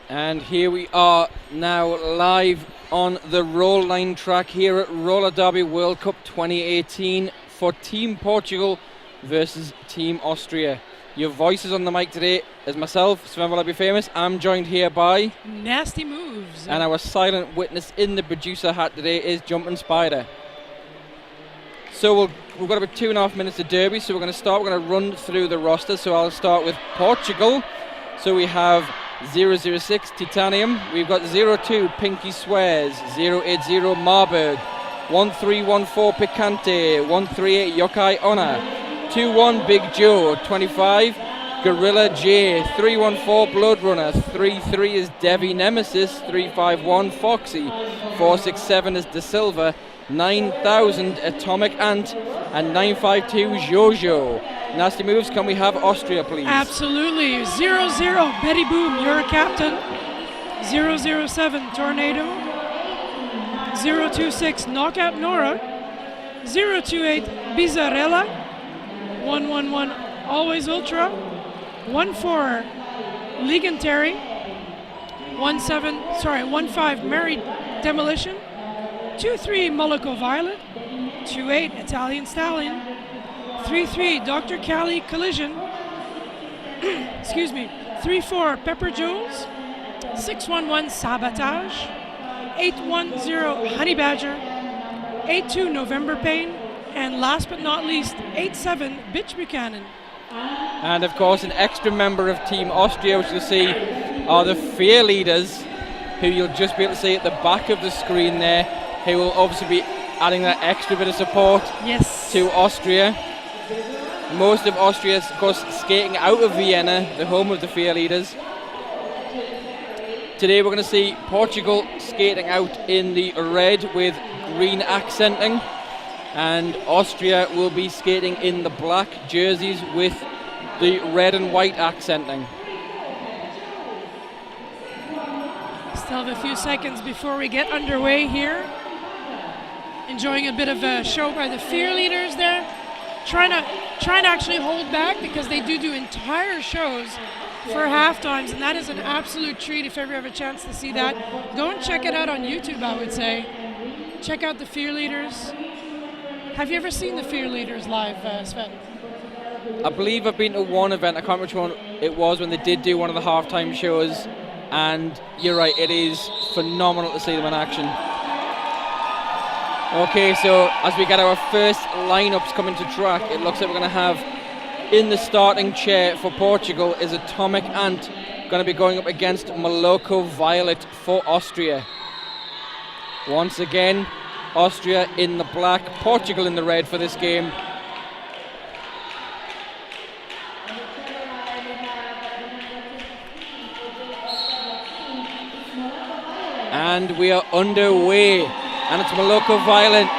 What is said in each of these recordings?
And here we are now live on the roll line track here at Roller Derby World Cup 2018 for Team Portugal versus Team Austria. Your voices on the mic today is myself, Sven Will I Be Famous. I'm joined here by Nasty Moves. And our silent witness in the producer hat today is Jumping Spider. So we've got about 2.5 minutes to Derby, so we're going to run through the roster. So I'll start with Portugal. So we have 006 Titanium, we've got 02 Pinky Swears, 080 Marburg, 1314 Picante, 138 Yokai Ona, 21 Big Joe, 25 Gorilla J, 314 Blood Runner, 33 is Devi Nemesis, 351 Foxy, 467 is De Silva, 9000 Atomic Ant, and 952 Jojo. Nasty Moves, can we have Austria, please? Absolutely. 00 Betty Boom, you're a captain. 007 Tornado. 026 Knockout Nora. 028 Bizarrella. 111 Always Ultra. 14 Legantary. 15 Married Demolition. 23 Moloko Violet. 28 Italian Stallion. 3-3 Dr. Cali Collision. Excuse me. 3-4 Pepper Jones. 611 Sabotage. 810 Honey Badger. 8-2 November Pain. And last but not least, 8-7 Bitch Buchanan. And of course, an extra member of Team Austria, which you'll see are the Fear Leaders, who you'll just be able to see at the back of the screen there, who will obviously be adding that extra bit of support to Austria. Most of Austria is, of course, skating out of Vienna, the home of the Fear Leaders. Today we're going to see Portugal skating out in the red with green accenting, and Austria will be skating in the black jerseys with the red and white accenting. Still have a few seconds before we get underway here. Enjoying a bit of a show by the Fear Leaders there. Trying to actually hold back, because they do entire shows for half times, and that is an absolute treat if ever you have a chance to see that. Go and check it out on YouTube, I would say. Check out the Fear Leaders. Have you ever seen the Fear Leaders live, Sven? I believe I've been to one event, I can't remember which one it was, when they did do one of the halftime shows, and you're right, it is phenomenal to see them in action. Okay, so as we get our first lineups coming to track, it looks like we're going to have in the starting chair for Portugal is Atomic Ant, going to be going up against Moloko Violet for Austria. Once again, Austria in the black, Portugal in the red for this game. And we are underway. And it's Moloko Violet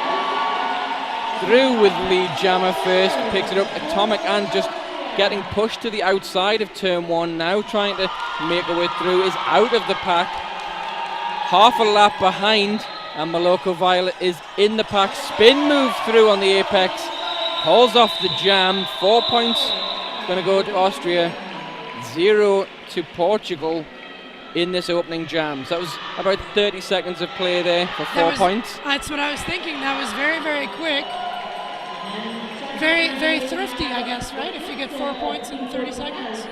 through with lead jammer first, picks it up. Atomic Ant just getting pushed to the outside of turn one now, trying to make her way through, is out of the pack. Half a lap behind, and Moloko Violet is in the pack. Spin move through on the apex, pulls off the jam. 4 points going to go to Austria, 0 to Portugal in this opening jam. So that was about 30 seconds of play there for 4 points. That's what I was thinking. That was very, very quick. Very, very thrifty, I guess, right? If you get 4 points in 30 seconds.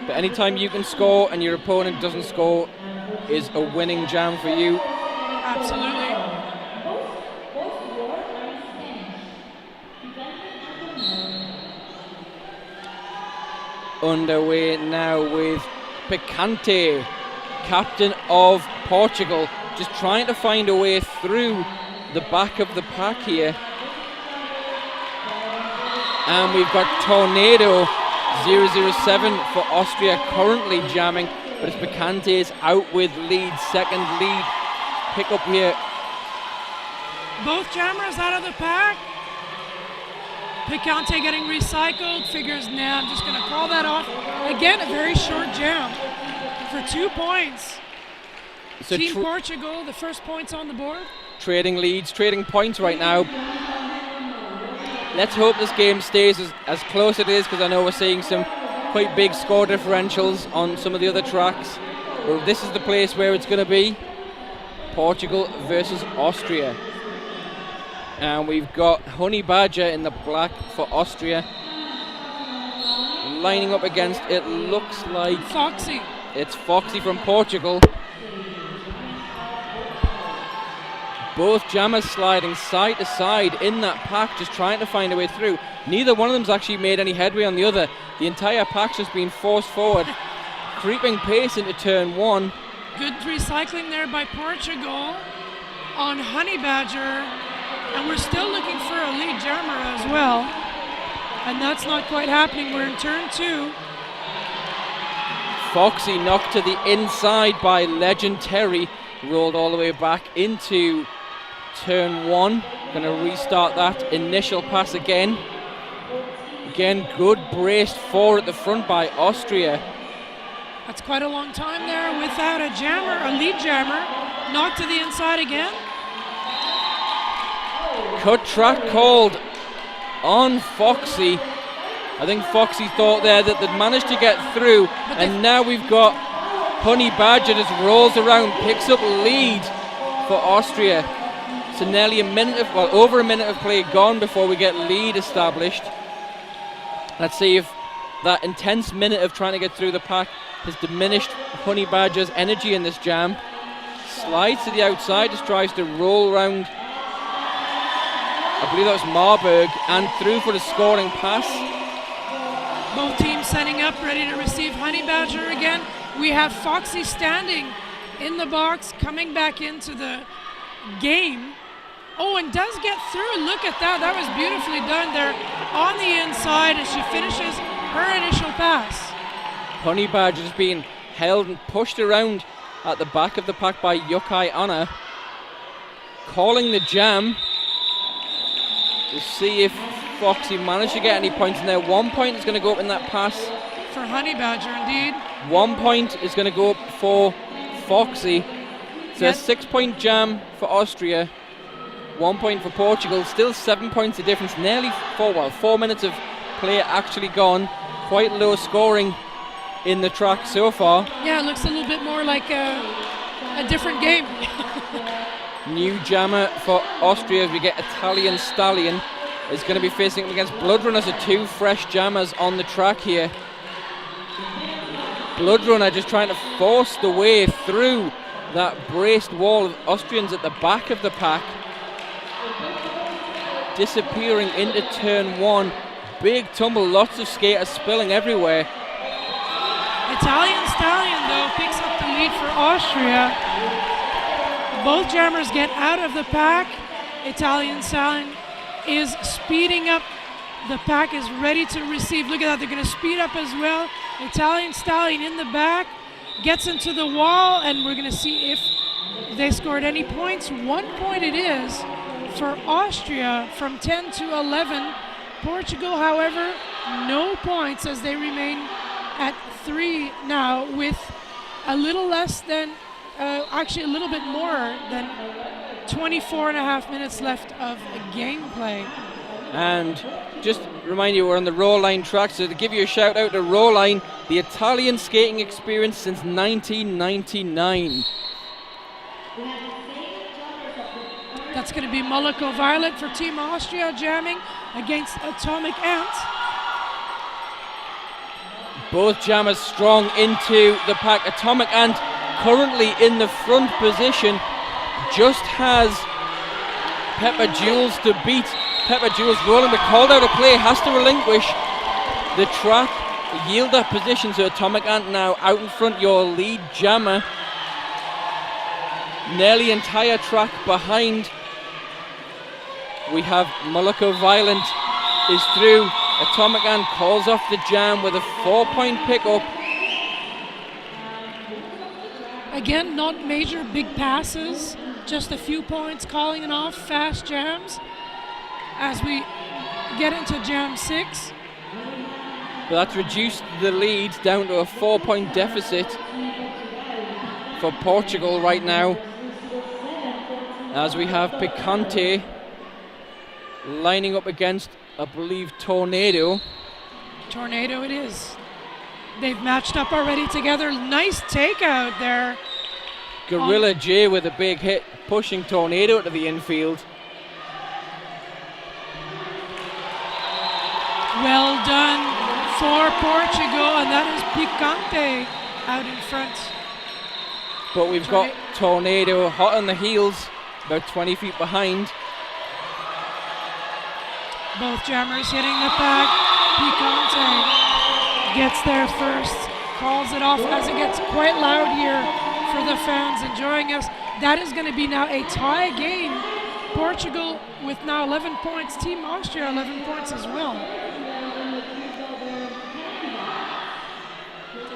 But anytime you can score and your opponent doesn't score is a winning jam for you. Absolutely. Underway now with Picante, captain of Portugal, just trying to find a way through the back of the pack here. And we've got Tornado 007 for Austria currently jamming, but it's Picante's out with lead, second lead pick up here. Both jammers out of the pack. Picante getting recycled, figures, nah, I'm just going to call that off. Again, a very short jam for 2 points. So Team Portugal, the first points on the board. Trading leads, trading points right now. Let's hope this game stays as close it is, because I know we're seeing some quite big score differentials on some of the other tracks. Well, this is the place where it's going to be. Portugal versus Austria. And we've got Honey Badger in the black for Austria. Lining up against, it looks like... Foxy. It's Foxy from Portugal. Both jammers sliding side to side in that pack, just trying to find a way through. Neither one of them's actually made any headway on the other. The entire pack's just been forced forward. Creeping pace into turn 1. Good recycling there by Portugal on Honey Badger. And we're still looking for a lead jammer as well. And that's not quite happening. We're in turn 2. Foxy knocked to the inside by Legend Terry. Rolled all the way back into turn 1. Going to restart that initial pass again. Again, good braced forward at the front by Austria. That's quite a long time there without a jammer, a lead jammer. Knocked to the inside again. Cut track called on Foxy. I think Foxy thought there that they'd managed to get through, and now we've got Honey Badger just rolls around, picks up lead for Austria. So nearly over a minute of play gone before we get lead established. Let's see if that intense minute of trying to get through the pack has diminished Honey Badger's energy in this jam. Slides to the outside, just tries to roll around. I believe that was Marburg, and through for the scoring pass. Both teams setting up, ready to receive Honey Badger again. We have Foxy standing in the box, coming back into the game. Oh, and does get through. Look at that. That was beautifully done there on the inside as she finishes her initial pass. Honey Badger is being held and pushed around at the back of the pack by Yukai Anna. Calling the jam. We'll see if Foxy managed to get any points in there. 1 point is going to go up in that pass. For Honey Badger, indeed. 1 point is going to go up for Foxy. So a 6 point jam for Austria. 1 point for Portugal. Still 7 points of difference. Nearly 4 minutes of play actually gone. Quite low scoring in the track so far. Yeah, it looks a little bit more like a different game. New jammer for Austria as we get Italian Stallion. Is going to be facing up against Bloodrunner. So 2 fresh jammers on the track here. Bloodrunner just trying to force the way through that braced wall of Austrians at the back of the pack. Disappearing into turn 1. Big tumble, lots of skaters spilling everywhere. Italian Stallion, though, picks up the lead for Austria. Both jammers get out of the pack. Italian Stallion is speeding up. The pack is ready to receive. Look at that, they're going to speed up as well. Italian Stallion in the back, gets into the wall, and we're going to see if they scored any points. 1 point it is for Austria from 10 to 11. Portugal, however, no points as they remain at 3 now with a little less than, actually a little bit more than 24 and a half minutes left of gameplay. And just remind you, we're on the roll line track, so to give you a shout out to roll line, the Italian skating experience since 1999. That's going to be Moloko Violet for Team Austria jamming against Atomic Ant. Both jammers strong into the pack. Atomic Ant currently in the front position, just has Pepper Jules to beat. Pepper Jules rolling, but called out of play, has to relinquish the track, yield that position. So Atomic Ant now out in front, your lead jammer. Nearly entire track behind. We have Moloko Violent is through. Atomic Ant calls off the jam with a 4 point pickup. Again, not major big passes, just a few points calling it off, fast jams as we get into jam 6. But that's reduced the lead down to a 4 point deficit for Portugal right now, as we have Picante lining up against, I believe, Tornado. Tornado it is. They've matched up already together. Nice takeout there. Gorilla J with a big hit, pushing Tornado to the infield. Well done for Portugal, and that is Picante out in front. But we've got Tornado hot on the heels, about 20 feet behind. Both jammers hitting the pack. Picante gets there first, calls it off as it gets quite loud here for the fans enjoying us. That is going to be now a tie game. Portugal with now 11 points, Team Austria 11 points as well.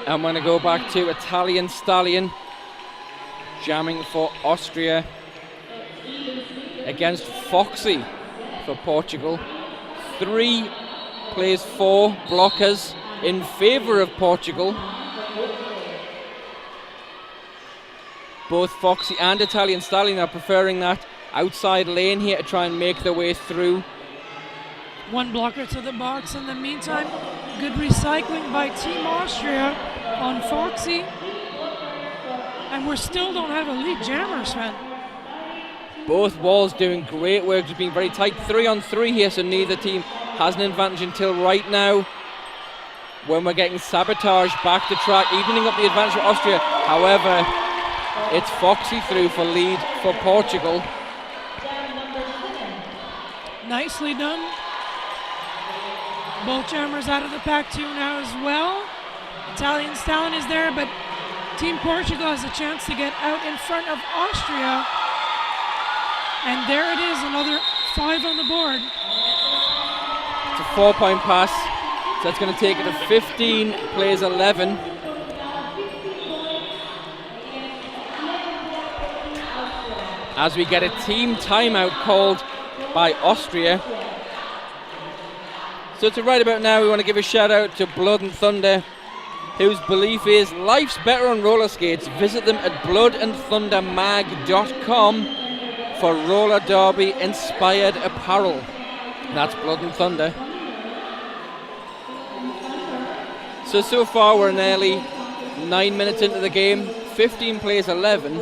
I'm going to go back to Italian Stallion, jamming for Austria against Foxy for Portugal. 3 plays 4 blockers in favour of Portugal. Both Foxy and Italian Stallion are preferring that outside lane here to try and make their way through. 1 blocker to the box in the meantime. Good recycling by Team Austria on Foxy. And we still don't have a lead jammer, Sven. Both walls doing great work, just being very tight. 3-on-3 here, so neither team has an advantage until right now, when we're getting Sabotage back to track, evening up the advantage for Austria. However, it's Foxy through for lead for Portugal. Nicely done. Both jammers out of the pack too now as well. Italian Stallion is there, but Team Portugal has a chance to get out in front of Austria. And there it is, another 5 on the board. It's a 4-point pass, so that's going to take it to 15, plays 11. As we get a team timeout called by Austria. So to right about now, we want to give a shout out to Blood and Thunder, whose belief is life's better on roller skates. Visit them at bloodandthundermag.com for roller derby inspired apparel. That's Blood and Thunder. So far we're nearly 9 minutes into the game. 15 plays 11,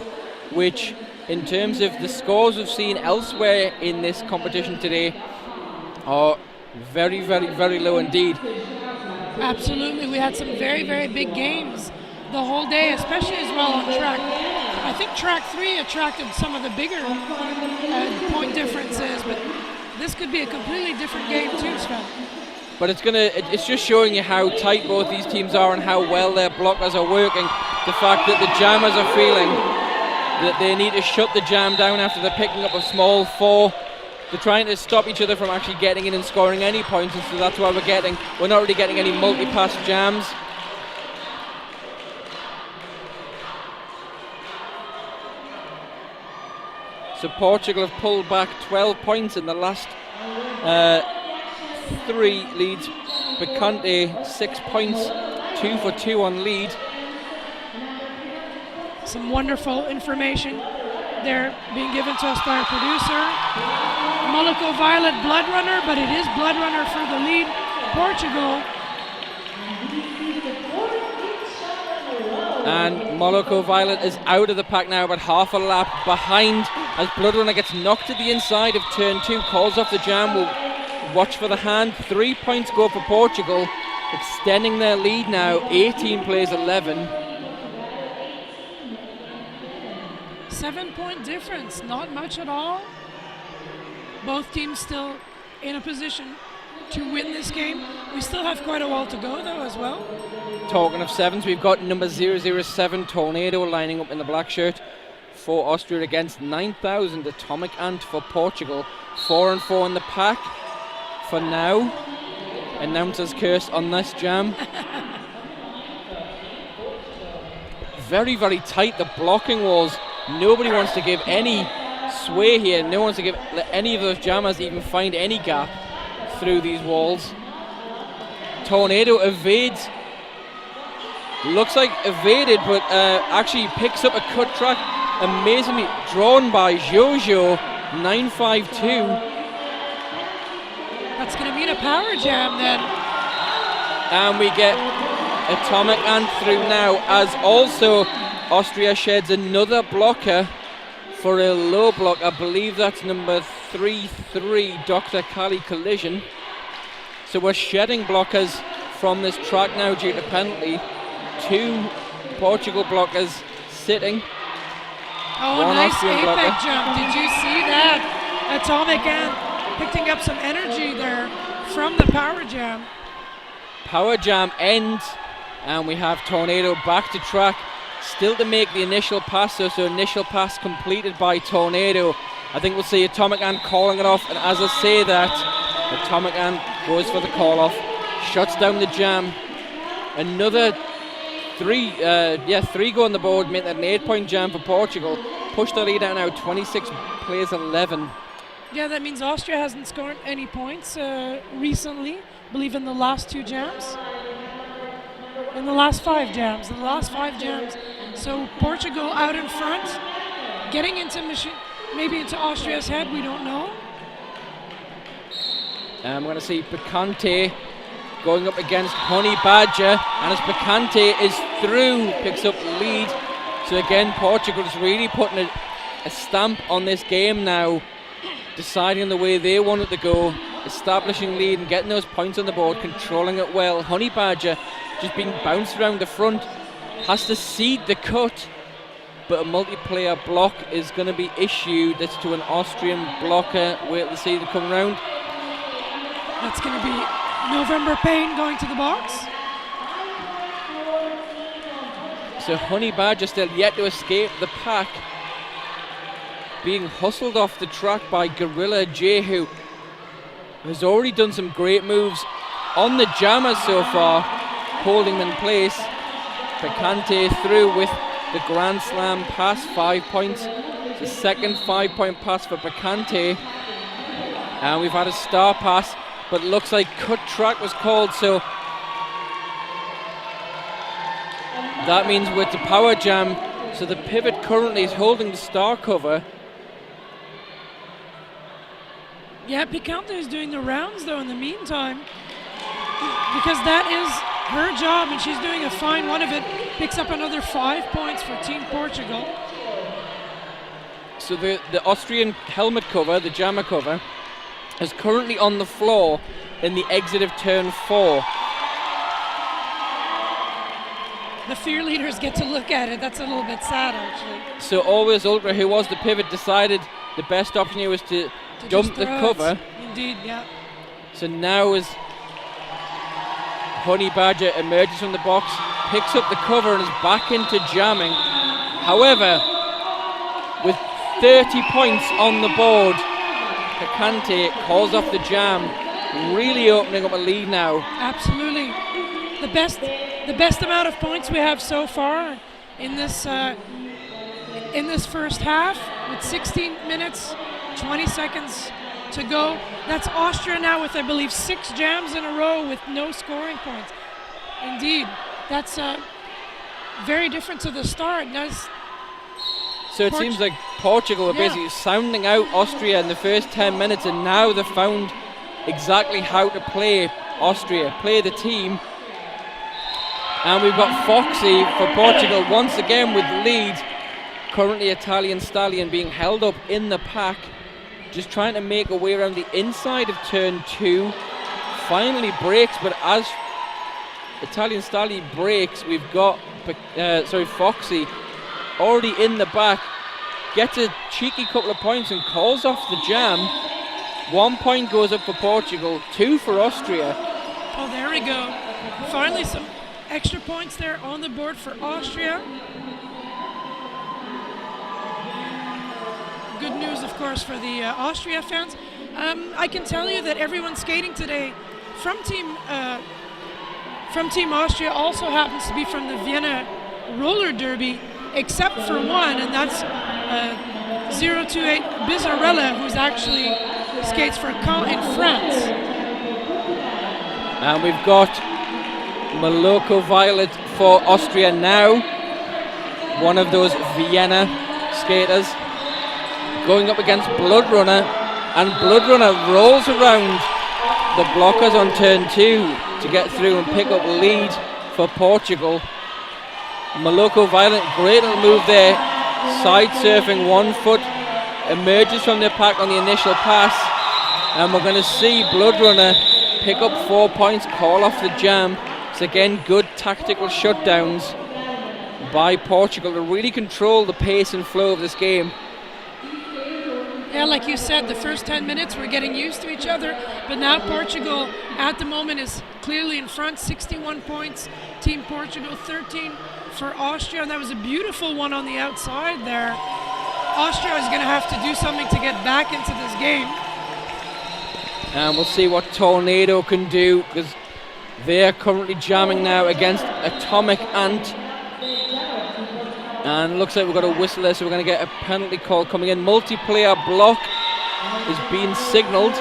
which in terms of the scores we've seen elsewhere in this competition today are very, very, very low indeed. Absolutely, we had some very, very big games the whole day, especially as well on track. I think track 3 attracted some of the bigger point differences, but this could be a completely different game too, Sven. But it's just showing you how tight both these teams are and how well their blockers are working. The fact that the jammers are feeling that they need to shut the jam down after they're picking up a small 4. They're trying to stop each other from actually getting in and scoring any points, and so that's why we're not really getting any multi-pass jams. So Portugal have pulled back 12 points in the last 3 leads. Picante 6 points, 2 for 2 on lead. Some wonderful information there being given to us by our producer. Moloko Violet Blood Runner, but it is Blood Runner for the lead. Portugal. And Moloko Violet is out of the pack now, about half a lap behind as Blood Runner gets knocked to the inside of turn 2, calls off the jam, will watch for the hand. 3 points go for Portugal, extending their lead now, 18 plays 11. 7-point difference, not much at all. Both teams still in a position to win this game. We still have quite a while to go though as well. Talking of 7s, we've got number 007 Tornado lining up in the black shirt for Austria against 9000 Atomic Ant for Portugal. 4 and 4 in the pack for now. Announcer's curse on this jam. Very, very tight, the blocking walls. Nobody wants to give any sway here. No one wants to let any of those jammers even find any gap through these walls. Tornado evades. Looks like evaded, but actually picks up a cut track. Amazingly drawn by Jojo, 952. That's going to mean a power jam then. And we get Atomic and through now, as also Austria sheds another blocker for a low block. I believe that's number 3-3, Dr. Kali Collision. So we're shedding blockers from this track now due to penalty. 2 Portugal blockers sitting. Oh, One nice Austrian apex blocker. jump. Did you see that? Atomic and picking up some energy there from the power jam. Power jam ends, and we have Tornado back to track. Still to make the initial pass, so initial pass completed by Tornado. I think we'll see Atomic Ant calling it off, and as I say that, Atomic Ant goes for the call off, shuts down the jam. Another 3 go on the board, make that an 8-point jam for Portugal. Push the lead out now, 26 plays 11. Yeah, that means Austria hasn't scored any points recently, I believe in the last 2 jams. In the last 5 jams. So Portugal out in front, getting into maybe into Austria's head, we don't know. And we're going to see Picante going up against Honey Badger, and as Picante is through, picks up the lead. So again, Portugal is really putting a stamp on this game now, deciding the way they want it to go, establishing lead and getting those points on the board, controlling it well. Honey Badger just being bounced around the front, has to cede the cut, but a multiplayer block is going to be issued. That's to an Austrian blocker. Wait to see them come round. That's going to be November Payne going to the box. So Honey Badger still yet to escape the pack, being hustled off the track by Gorilla Jehu, who's already done some great moves on the jammers so far, holding them in place. Picante through with the Grand Slam pass, 5 points. It's the second 5-point pass for Picante. And we've had a star pass, but it looks like cut track was called, so that means with the power jam, so the pivot currently is holding the star cover. Yeah, Picante is doing the rounds though in the meantime, because that is her job and she's doing a fine one of it. Picks up another 5 points for Team Portugal. So the Austrian helmet cover, the jammer cover, is currently on the floor in the exit of turn 4. The fear leaders get to look at it. That's a little bit sad actually. So Always Ultra, who was the pivot, decided the best option here was to dump the cover. Indeed, yeah. So now as Honey Badger emerges from the box, picks up the cover and is back into jamming. However, with 30 points on the board, Picante calls off the jam, really opening up a lead now. Absolutely. The best amount of points we have so far in this first half, with 16 minutes, 20 seconds to go. That's Austria now with, I believe, 6 jams in a row with no scoring points. Indeed, that's very different to the start. So it seems like Portugal are basically sounding out Austria in the first 10 minutes, and now they've found exactly how to play Austria, play the team. And we've got Foxy for Portugal once again with the lead. Currently Italian Stallion being held up in the pack, just trying to make a way around the inside of turn 2. Finally breaks, but as Italian Stallion breaks, we've got Foxy already in the back, gets a cheeky couple of points and calls off the jam. 1 point goes up for Portugal, 2 for Austria. Oh, there we go. Finally some extra points there on the board for Austria. Good news, of course, for the Austria fans. I can tell you that everyone skating today from Team Austria also happens to be from the Vienna Roller Derby, except for one, and that's 028 Bizzarella, who's actually skates for Caen in France. And we've got Moloko Violet for Austria now, one of those Vienna skaters, going up against Blood Runner, and Blood Runner rolls around the blockers on turn 2 to get through and pick up the lead. for Portugal. Maloko Violent, great little move there. Side surfing 1 foot, emerges from the pack on the initial pass. And we're going to see Bloodrunner pick up 4 points, call off the jam. So again, good tactical shutdowns by Portugal to really control the pace and flow of this game. Yeah, like you said, the first 10 minutes we're getting used to each other, but now Portugal at the moment is clearly in front, 61 points. Team Portugal 13 for Austria. That was a beautiful one on the outside there. Austria is going to have to do something to get back into this game. And we'll see what Tornado can do, because they're currently jamming now against Atomic Ant. And looks like we've got a whistle there, so we're going to get a penalty call coming in. Multiplayer block is being signalled.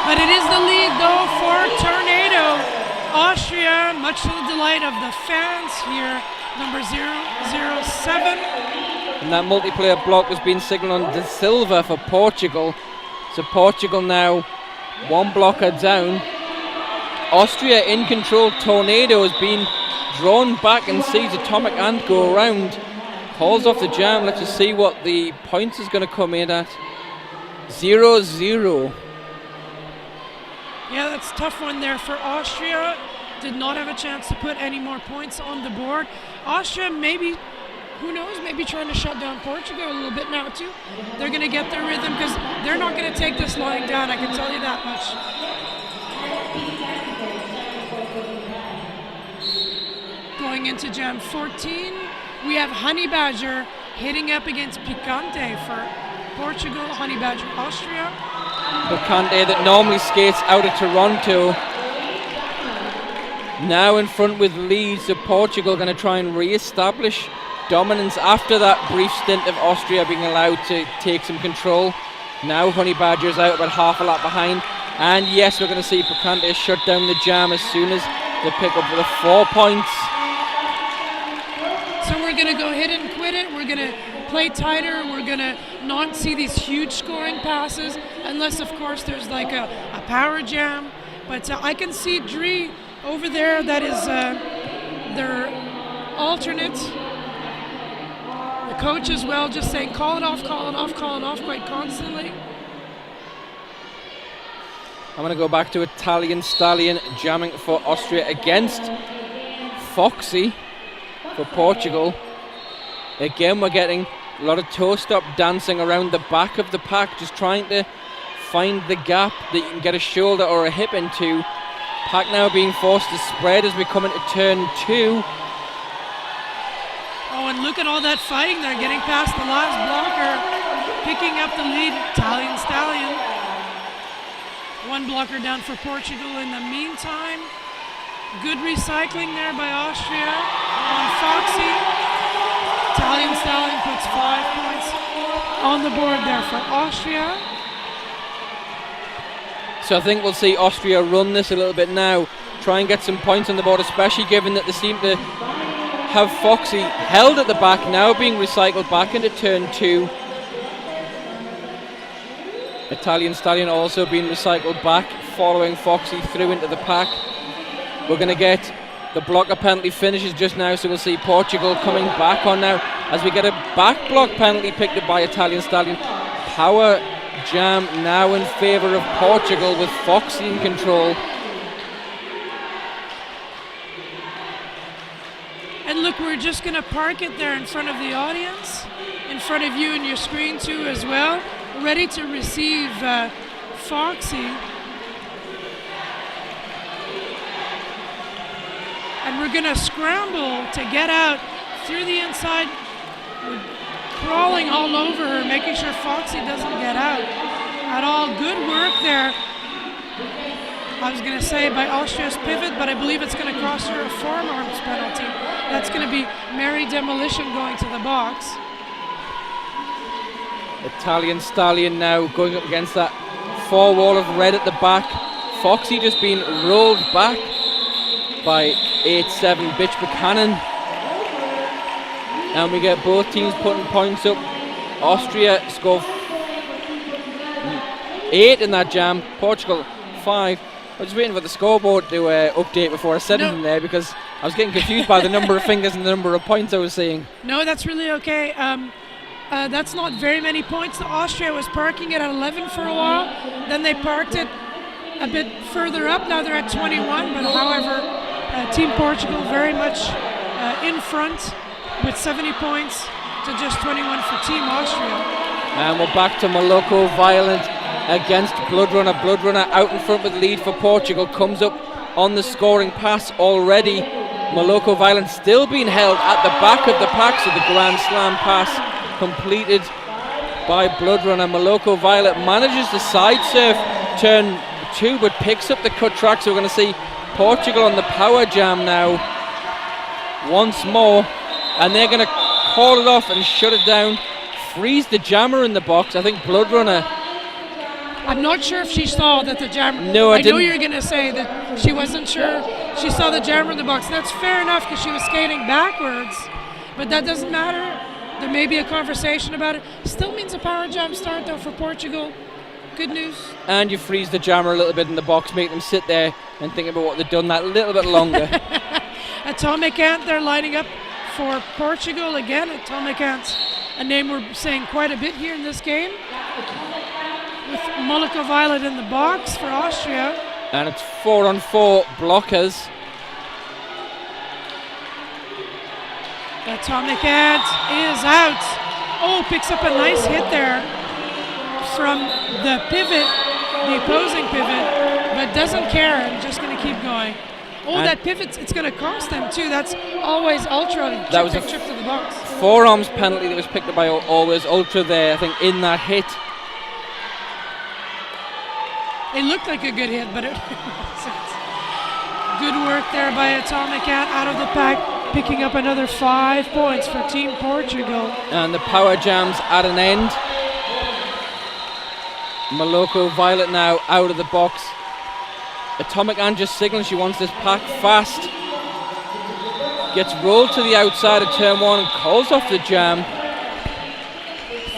But it is the lead, though, for Tornado. Austria, much to the delight of the fans here, number 007. And that multiplayer block was being signalled on De Silva for Portugal. So Portugal now 1 blocker down. Austria in control. Tornado has been drawn back and sees Atomic Ant go around. Calls off the jam. Let's just see what the points is going to come in at. 0-0. Yeah, that's a tough one there for Austria. Did not have a chance to put any more points on the board. Austria maybe, who knows, maybe trying to shut down Portugal a little bit now too. They're going to get their rhythm because they're not going to take this lying down, I can tell you that much. Going into Jam 14, we have Honey Badger hitting up against Picante for Portugal, Honey Badger Austria. Picante that normally skates out of Toronto, now in front with leads. So Portugal going to try and re-establish dominance after that brief stint of Austria being allowed to take some control. Now Honey Badger's out about half a lap behind, and yes, we're going to see Picante shut down the jam as soon as they pick up the 4 points. So we're going to go hit and quit it. We're going to play tighter. We're going to not see these huge scoring passes unless, of course, there's like a power jam. But I can see Dree over there. That is their alternate. The coach as well, just saying call it off, call it off, call it off quite constantly. I'm going to go back to Italian Stallion jamming for Austria against Foxy for Portugal. Again, we're getting a lot of toe-stop dancing around the back of the pack, just trying to find the gap that you can get a shoulder or a hip into. Pack now being forced to spread as we come into turn 2. Oh, and look at all that fighting there, getting past the last blocker, picking up the lead, Italian Stallion. 1 blocker down for Portugal in the meantime. Good recycling there by Austria on Foxy. Italian Stallion puts 5 points on the board there for Austria. So I think we'll see Austria run this a little bit now, try and get some points on the board, especially given that they seem to have Foxy held at the back, now being recycled back into turn 2. Italian Stallion also being recycled back, following Foxy through into the pack. We're going to get the blocker penalty finishes just now, so we'll see Portugal coming back on now as we get a back block penalty picked up by Italian Stallion. Power jam now in favour of Portugal with Foxy in control. And look, we're just going to park it there in front of the audience, in front of you and your screen too as well, ready to receive Foxy. And we're going to scramble to get out through the inside. We're crawling all over her, making sure Foxy doesn't get out at all. Good work there. I was going to say by Austria's pivot, but I believe it's going to cost her a forearms penalty. That's going to be Mary Demolition going to the box. Italian Stallion now going up against that 4 wall of red at the back. Foxy just being rolled back by 8-7 Bitch Buchanan. And we get both teams putting points up. Austria score 8 in that jam, Portugal 5. I was waiting for the scoreboard to update before I said anything there, because I was getting confused by the number of fingers and the number of points I was seeing. No, that's really okay. That's not very many points. Austria was parking it at 11 for a while. Then they parked it a bit further up. Now they're at 21. But however, Team Portugal very much in front with 70 points to just 21 for Team Austria. And we're back to Moloko Violent against Bloodrunner. Bloodrunner out in front with the lead for Portugal. Comes up on the scoring pass already. Moloko Violent still being held at the back of the pack, so the Grand Slam pass completed by Bloodrunner. Moloko Violet manages the side surf turn 2, but picks up the cut track, so we're going to see Portugal on the power jam now once more, and they're going to call it off and shut it down, freeze the jammer in the box. I think Bloodrunner, I'm not sure if she saw that the jammer. No, I didn't. know you're going to say that she wasn't sure. She saw the jammer in the box. That's fair enough because she was skating backwards, but that doesn't matter. There may be a conversation about it. Still means a power jam start though for Portugal. Good news. And you freeze the jammer a little bit in the box, make them sit there and think about what they've done that little bit longer. Atomic Ant, they're lining up for Portugal again. Atomic Ant's a name we're saying quite a bit here in this game. With Moloko Violet in the box for Austria. And it's 4-on-4 blockers. Atomic Ant is out. Oh, picks up a nice hit there from the pivot, the opposing pivot, but doesn't care and just going to keep going. Oh, and that pivot, it's going to cost them too. That's Always Ultra. That was a trip to the box. Forearms penalty that was picked up by Always Ultra there, I think, in that hit. It looked like a good hit, but it wasn't. Good work there by Atomic Ant out of the pack, picking up another 5 points for Team Portugal. And the power jam's at an end. Moloko Violet now out of the box. Atomic Ant just signaling she wants this pack fast. Gets rolled to the outside of turn 1 and calls off the jam.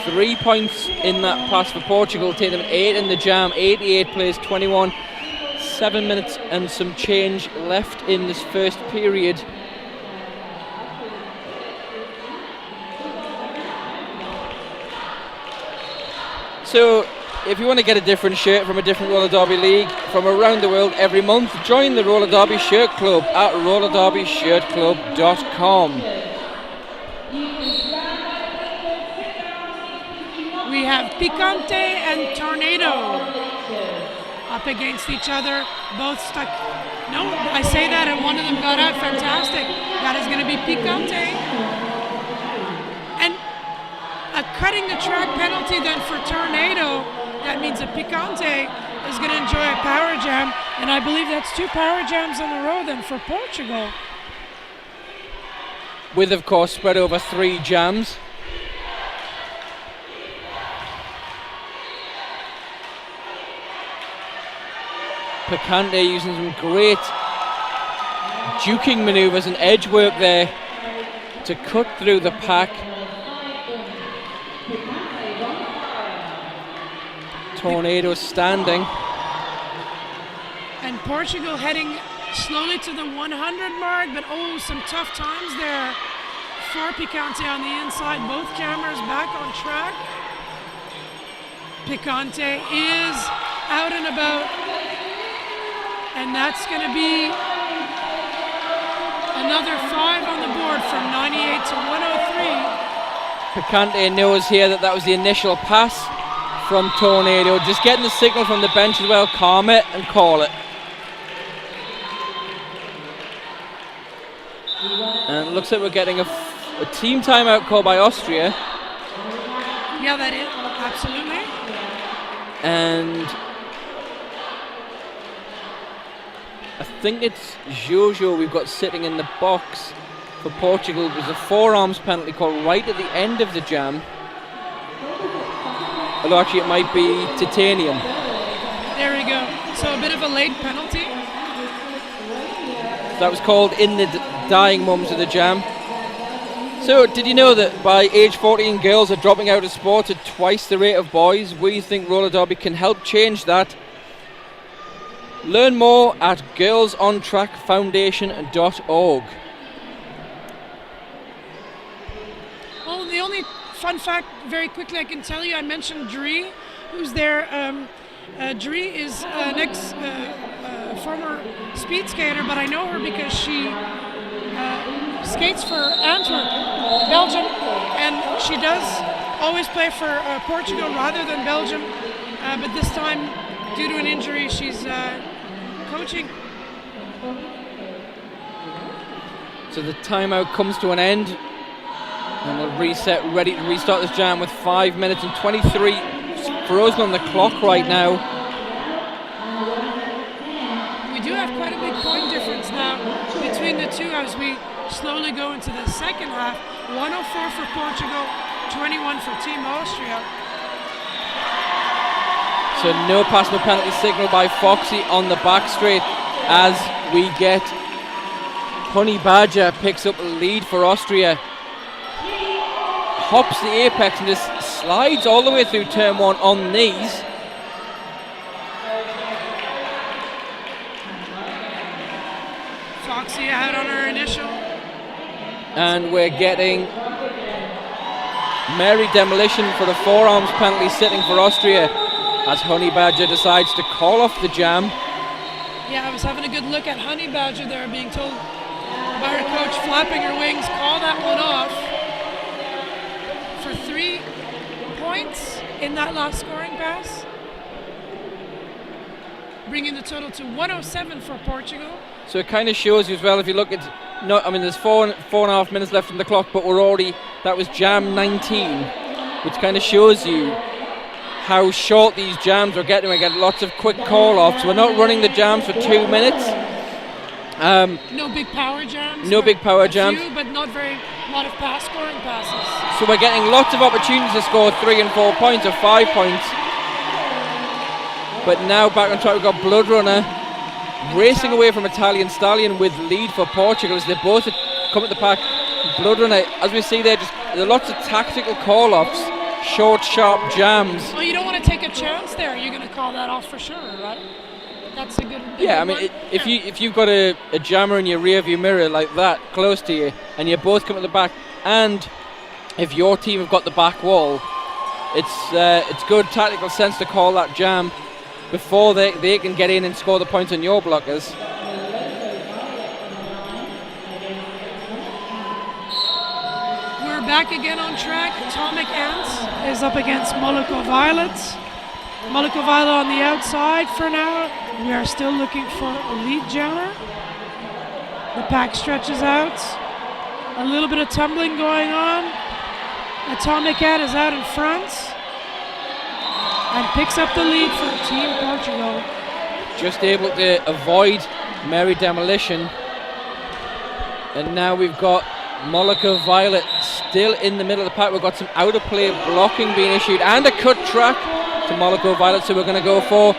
3 points in that pass for Portugal, take them 8 in the jam. 88 plays 21. 7 minutes and some change left in this first period. So if you want to get a different shirt from a different roller derby league from around the world every month, join the Roller Derby Shirt Club at rollerderbyshirtclub.com. We have Picante and Tornado up against each other, both stuck. No, I say that and one of them got out. Fantastic. That is going to be Picante. And a cutting the track penalty then for Tornado. That means that Picante is going to enjoy a power jam, and I believe that's 2 power jams in a row then for Portugal. With, of course, spread over 3 jams. Picante using some great juking maneuvers and edge work there to cut through the pack. Tornado standing. And Portugal heading slowly to the 100 mark, but oh, some tough times there for Picante on the inside. Both cameras back on track. Picante is out and about, and that's going to be another 5 on the board from 98 to 103. Picante knows here that was the initial pass from Tornado, just getting the signal from the bench as well. Calm it and call it. And it looks like we're getting a team timeout call by Austria. Yeah, that is, absolutely. And I think it's Jojo we've got sitting in the box for Portugal. It was a forearms penalty call right at the end of the jam. Although actually it might be Titanium. There we go. So a bit of a late penalty. That was called in the dying moments of the jam. So did you know that by age 14 girls are dropping out of sports at twice the rate of boys? We think roller derby can help change that. Learn more at girlsontrackfoundation.org. Well, the only fun fact, very quickly, I can tell you, I mentioned Dree, who's there. Dree is an former speed skater, but I know her because she skates for Antwerp, Belgium, and she does always play for Portugal rather than Belgium, but this time, due to an injury, she's coaching. So the timeout comes to an end, and we'll reset, ready to restart this jam with 5 minutes and 23 frozen on the clock right now. We do have quite a big point difference now between the two as we slowly go into the second half. 104 for Portugal, 21 for Team Austria. So no pass, no penalty signal by Foxy on the back straight as we get Honey Badger picks up a lead for Austria. Hops the apex and just slides all the way through turn one on knees. Foxy out on her initial. And we're getting Mary Demolition for the forearms penalty sitting for Austria as Honey Badger decides to call off the jam. Yeah, I was having a good look at Honey Badger there, being told by her coach, flapping her wings, call that one off. For 3 points in that last scoring pass, bringing the total to 107 for Portugal. So it kind of shows you as well, if you look at, there's four and a half minutes left on the clock, but that was jam 19, which kind of shows you how short these jams are getting. We get lots of quick call-offs. We're not running the jams for 2 minutes. No big power jams. No big power jams. Few, but not very lot of scoring passes. So we're getting lots of opportunities to score 3 and 4 points or 5 points. But now back on track, we've got Blood Runner racing away from Italian Stallion with lead for Portugal as they both come at the pack. Blood Runner, as we see there, there are lots of tactical call-offs, short, sharp jams. Well, you don't want to take a chance there. You're going to call that off for sure, right? That's a good. Yeah, I mean, if you've got a jammer in your rear view mirror like that close to you, and you both come at the back, and if your team have got the back wall, it's good tactical sense to call that jam before they can get in and score the points on your blockers. We're back again on track. Atomic Ants is up against Moloko Violets. Moloko Violet on the outside for now. We are still looking for a lead jammer. The pack stretches out. A little bit of tumbling going on. Atomic Ant is out in front and picks up the lead for Team Portugal. Just able to avoid Mary Demolition. And now we've got Moloko Violet still in the middle of the pack. We've got some out of play blocking being issued and a cut track to Moloko Violet, so we're going to go for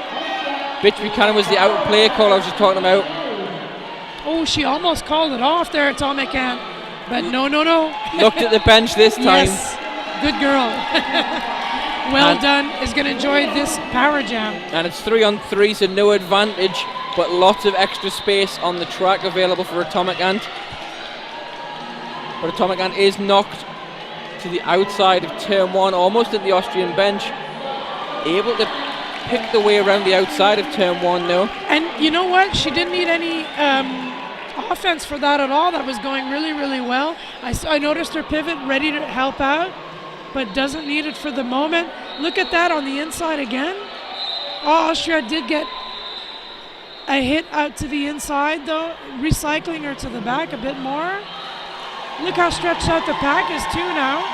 Bitch Buchanan was the out of play call I was just talking about. Oh, she almost called it off there, Atomic Ant, but no. Looked at the bench this time. Yes, good girl. Well done, is going to enjoy this power jam. And it's 3-on-3, so no advantage, but lots of extra space on the track available for Atomic Ant. But Atomic Ant is knocked to the outside of turn one, almost at the Austrian bench. Able to pick the way around the outside of turn one now. And you know what? She didn't need any offense for that at all. That was going really, really well. I noticed her pivot ready to help out, but doesn't need it for the moment. Look at that on the inside again. Oh, Austria did get a hit out to the inside though, recycling her to the back a bit more. Look how stretched out the pack is too now.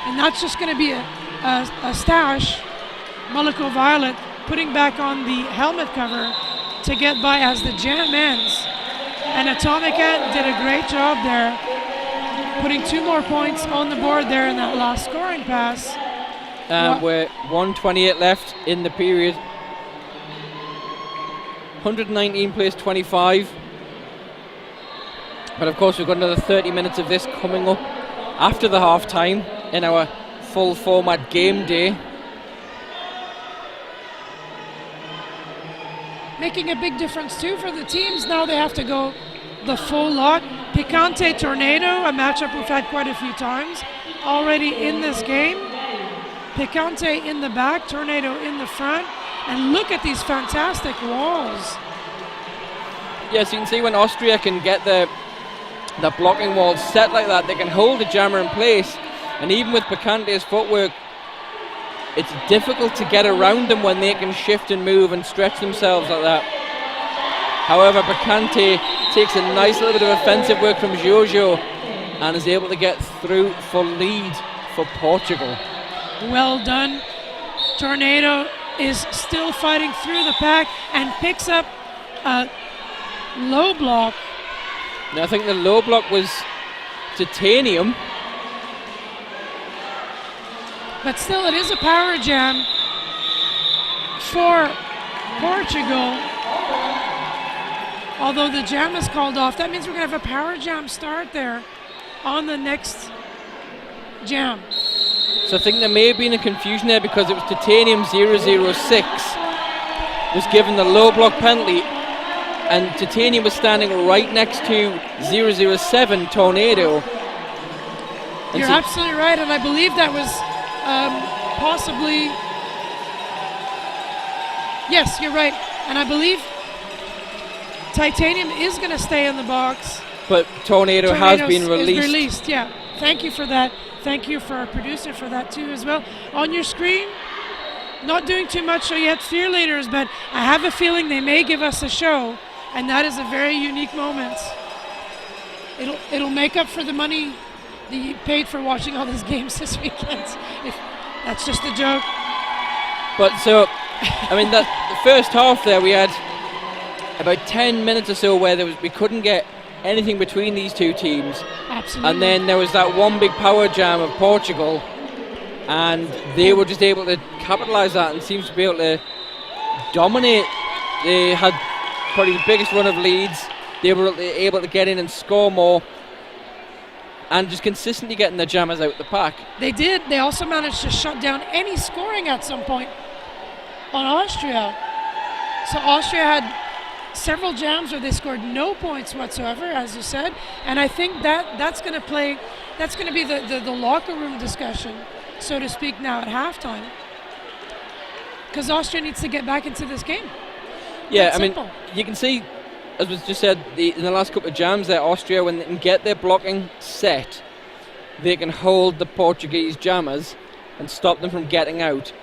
And that's just going to be a stash. Moloko Violet putting back on the helmet cover to get by as the jam ends. And Atomic Ant did a great job there, putting 2 more points on the board there in that last scoring pass. We're 1:28 left in the period. 119 plays 25. But of course we've got another 30 minutes of this coming up after the half time in our full format game day. making a big difference too for the teams. Now they have to go the full lot. Picante Tornado, a matchup we've had quite a few times already in this game. Picante in the back, Tornado in the front, and look at these fantastic walls. Yes, you can see when Austria can get the blocking wall set like that, they can hold the jammer in place, and even with Picante's footwork, it's difficult to get around them when they can shift and move and stretch themselves like that. However, Picante takes a nice little bit of offensive work from Jojo and is able to get through for lead for Portugal. Well done. Tornado is still fighting through the pack and picks up a low block. Now I think the low block was Titanium. But still, it is a power jam for Portugal. Although the jam is called off, that means we're going to have a power jam start there on the next jam. So I think there may have been a confusion there because it was Titanium 006 was given the low block penalty, and Titanium was standing right next to 007 Tornado. And You're absolutely right, and I believe that was possibly... Yes, you're right. And I believe Titanium is going to stay in the box. But Tornado has been released. Is released, yeah. Thank you for that. Thank you for our producer for that too as well. On your screen, not doing too much show yet, Fear Leaders, but I have a feeling they may give us a show, and that is a very unique moment. It'll make up for the money that you paid for watching all these games this weekend. If that's just a joke. But so, I mean, the first half there, we had about 10 minutes or so where we couldn't get anything between these two teams. Absolutely. And then there was that one big power jam of Portugal, and they were just able to capitalise that and seems to be able to dominate. They had probably the biggest run of leads. They were able to get in and score more, and just consistently getting the jammers out the pack. They did. They also managed to shut down any scoring at some point on Austria. So Austria had several jams where they scored no points whatsoever, as you said, and I think that's going to be the locker room discussion, so to speak, now at halftime, because Austria needs to get back into this game. Yeah, I mean, you can see, as was just said, in the last couple of jams there, Austria, when they can get their blocking set, they can hold the Portuguese jammers and stop them from getting out.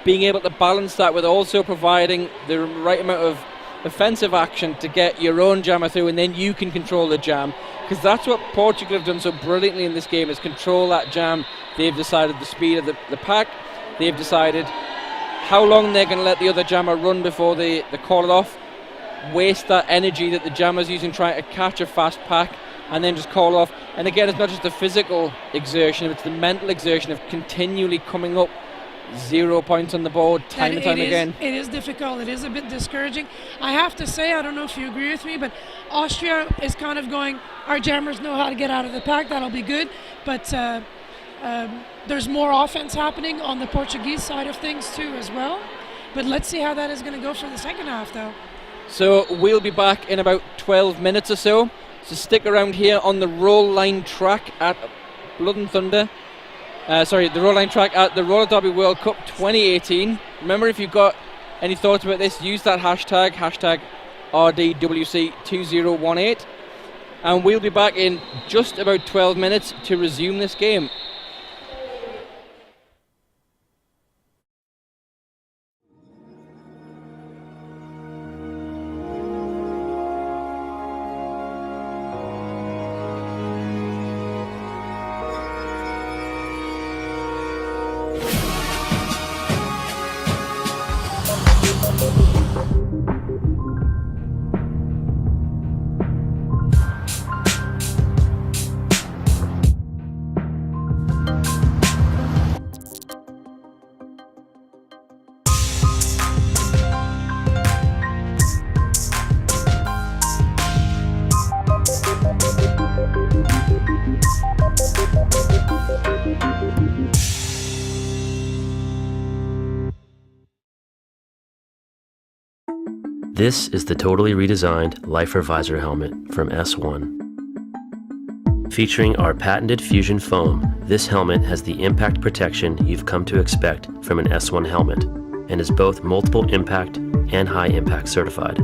Being able to balance that with also providing the right amount of offensive action to get your own jammer through, and then you can control the jam, because that's what Portugal have done so brilliantly in this game, is control that jam. They've decided the speed of the pack. They've decided how long they're going to let the other jammer run before they call it off, waste that energy that the jammer's using trying to catch a fast pack, and then just call it off. And again, it's not just the physical exertion, it's the mental exertion of continually coming up 0 points on the board time and time again. It is difficult. It is a bit discouraging. I have to say, I don't know if you agree with me, but Austria is kind of going, our jammers know how to get out of the pack, that'll be good. But there's more offense happening on the Portuguese side of things too as well. But let's see how that is going to go for the second half though. So we'll be back in about 12 minutes or so. So stick around here on the roll line track at Blood and Thunder. The roll line track at the Roller Derby World Cup 2018. Remember, if you've got any thoughts about this, use that hashtag RDWC2018. And we'll be back in just about 12 minutes to resume this game. This is the totally redesigned Lifer visor helmet from S1. Featuring our patented Fusion foam, this helmet has the impact protection you've come to expect from an S1 helmet and is both multiple impact and high impact certified.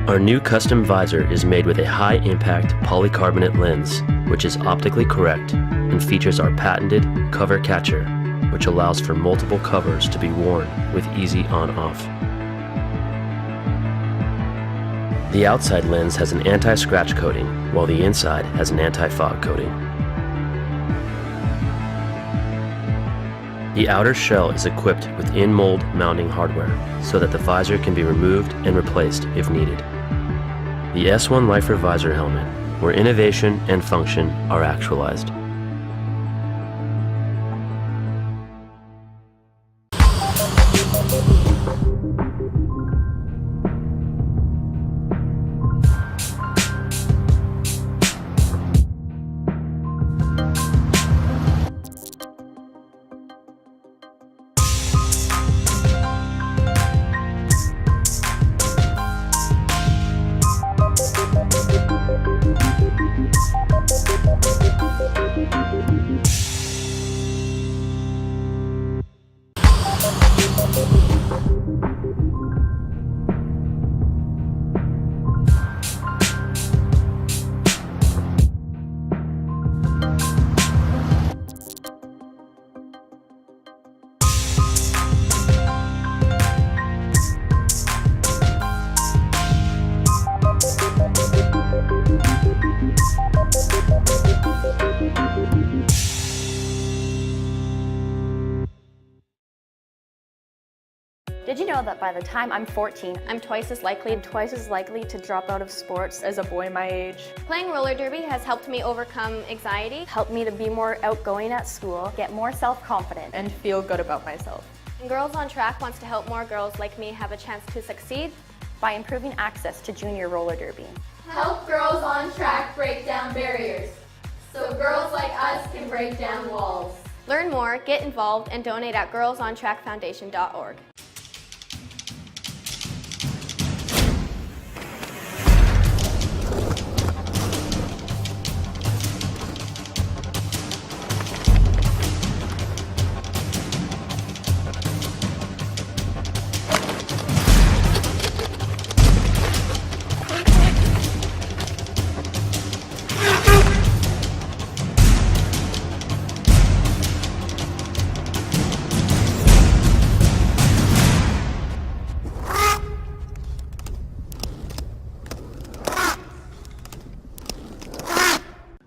Our new custom visor is made with a high impact polycarbonate lens, which is optically correct and features our patented cover catcher, which allows for multiple covers to be worn with easy on-off. The outside lens has an anti-scratch coating, while the inside has an anti-fog coating. The outer shell is equipped with in-mold mounting hardware so that the visor can be removed and replaced if needed. The S1 Lifer visor helmet, where innovation and function are actualized. Did you know that by the time I'm 14, I'm twice as likely to drop out of sports as a boy my age? Playing roller derby has helped me overcome anxiety, Helped me to be more outgoing at school, get more self-confident, and feel good about myself. and Girls on Track wants to help more girls like me have a chance to succeed. by improving access to junior roller derby. Help Girls on Track break down barriers so girls like us can break down walls. Learn more, get involved, and donate at girlsontrackfoundation.org.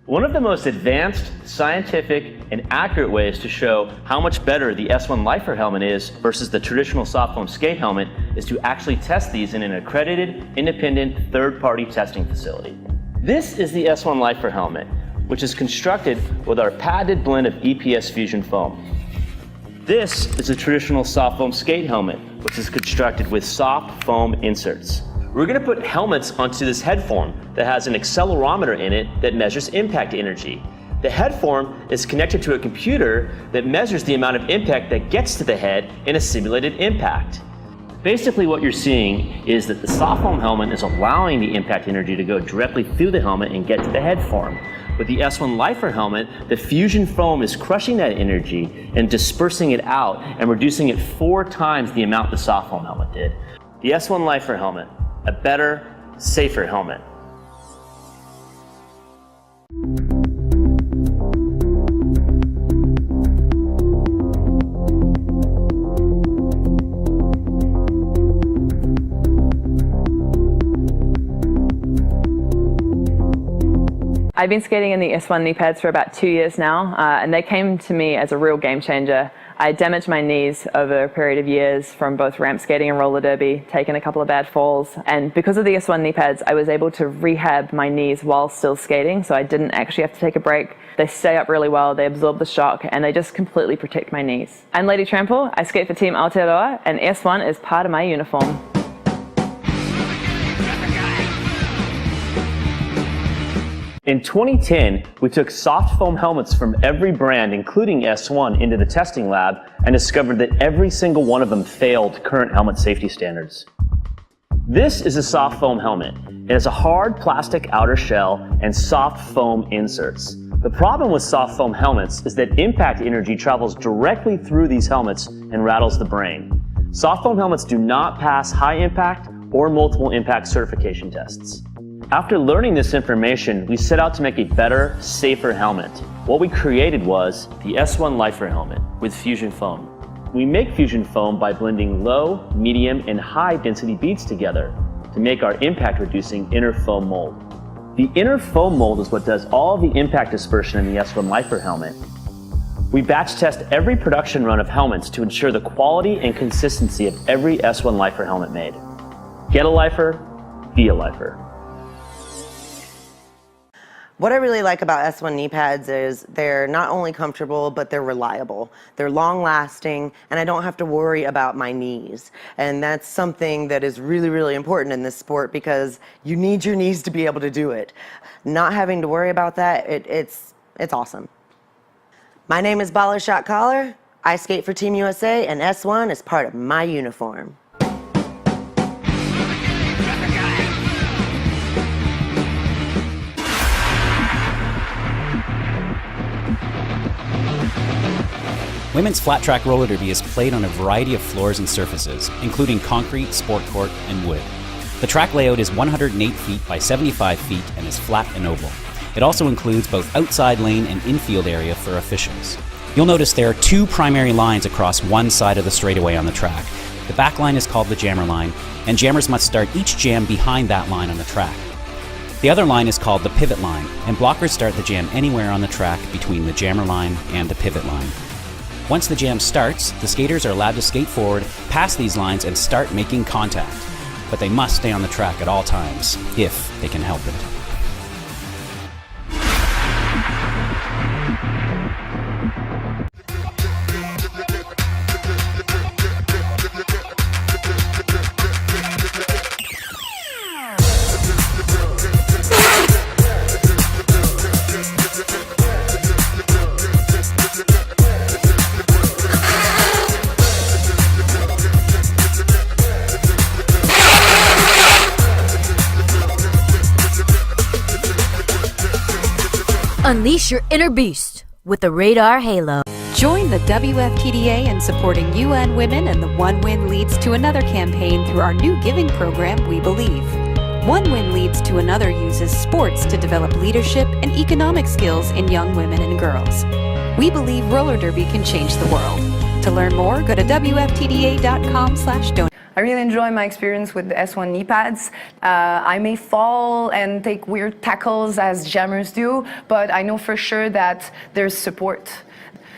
One of the most advanced, scientific, and accurate ways to show how much better the S1 Lifer helmet is versus the traditional soft foam skate helmet is to actually test these in an accredited, independent, third-party testing facility. This is the S1 Lifer helmet, which is constructed with our patented blend of EPS Fusion foam. This is a traditional soft foam skate helmet, which is constructed with soft foam inserts. We're going to put helmets onto this head form that has an accelerometer in it that measures impact energy. The head form is connected to a computer that measures the amount of impact that gets to the head in a simulated impact. Basically what you're seeing is that the soft foam helmet is allowing the impact energy to go directly through the helmet and get to the head form. With the S1 Lifer helmet, the fusion foam is crushing that energy and dispersing it out and reducing it 4 times the amount the soft foam helmet did. The S1 Lifer helmet, a better, safer helmet. I've been skating in the S1 knee pads for about 2 years now, and they came to me as a real game changer. I damaged my knees over a period of years from both ramp skating and roller derby, taken a couple of bad falls, and because of the S1 knee pads, I was able to rehab my knees while still skating, so I didn't actually have to take a break. They stay up really well, they absorb the shock, and they just completely protect my knees. I'm Lady Trample, I skate for Team Aotearoa, and S1 is part of my uniform. In 2010, we took soft foam helmets from every brand, including S1, into the testing lab and discovered that every single one of them failed current helmet safety standards. This is a soft foam helmet. It has a hard plastic outer shell and soft foam inserts. The problem with soft foam helmets is that impact energy travels directly through these helmets and rattles the brain. Soft foam helmets do not pass high impact or multiple impact certification tests. After learning this information, we set out to make a better, safer helmet. What we created was the S1 Lifer helmet with fusion foam. We make fusion foam by blending low, medium, and high density beads together to make our impact reducing inner foam mold. The inner foam mold is what does all the impact dispersion in the S1 Lifer helmet. We batch test every production run of helmets to ensure the quality and consistency of every S1 Lifer helmet made. Get a Lifer, be a Lifer. What I really like about S1 knee pads is they're not only comfortable, but they're reliable. They're long-lasting, and I don't have to worry about my knees. And that's something that is really, really important in this sport because you need your knees to be able to do it. Not having to worry about that, it's awesome. My name is Baller Shot Collar. I skate for Team USA, and S1 is part of my uniform. Women's flat track roller derby is played on a variety of floors and surfaces, including concrete, sport court, and wood. The track layout is 108 feet by 75 feet and is flat and oval. It also includes both outside lane and infield area for officials. You'll notice there are two primary lines across one side of the straightaway on the track. The back line is called the jammer line, and jammers must start each jam behind that line on the track. The other line is called the pivot line, and blockers start the jam anywhere on the track between the jammer line and the pivot line. Once the jam starts, the skaters are allowed to skate forward, past these lines, and start making contact. But they must stay on the track at all times, if they can help it. Unleash your inner beast with the Radar Halo. Join the WFTDA in supporting UN Women and the One Win Leads to Another campaign through our new giving program, We Believe. One Win Leads to Another uses sports to develop leadership and economic skills in young women and girls. We believe roller derby can change the world. To learn more, go to WFTDA.com/donate. I really enjoy my experience with the S1 knee pads. I may fall and take weird tackles as jammers do, but I know for sure that there's support,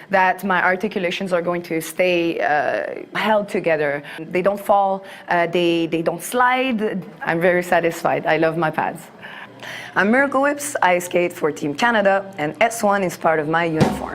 that my articulations are going to stay held together. They don't fall, they don't slide. I'm very satisfied. I love my pads. I'm Miracle Whips. I skate for Team Canada, and S1 is part of my uniform.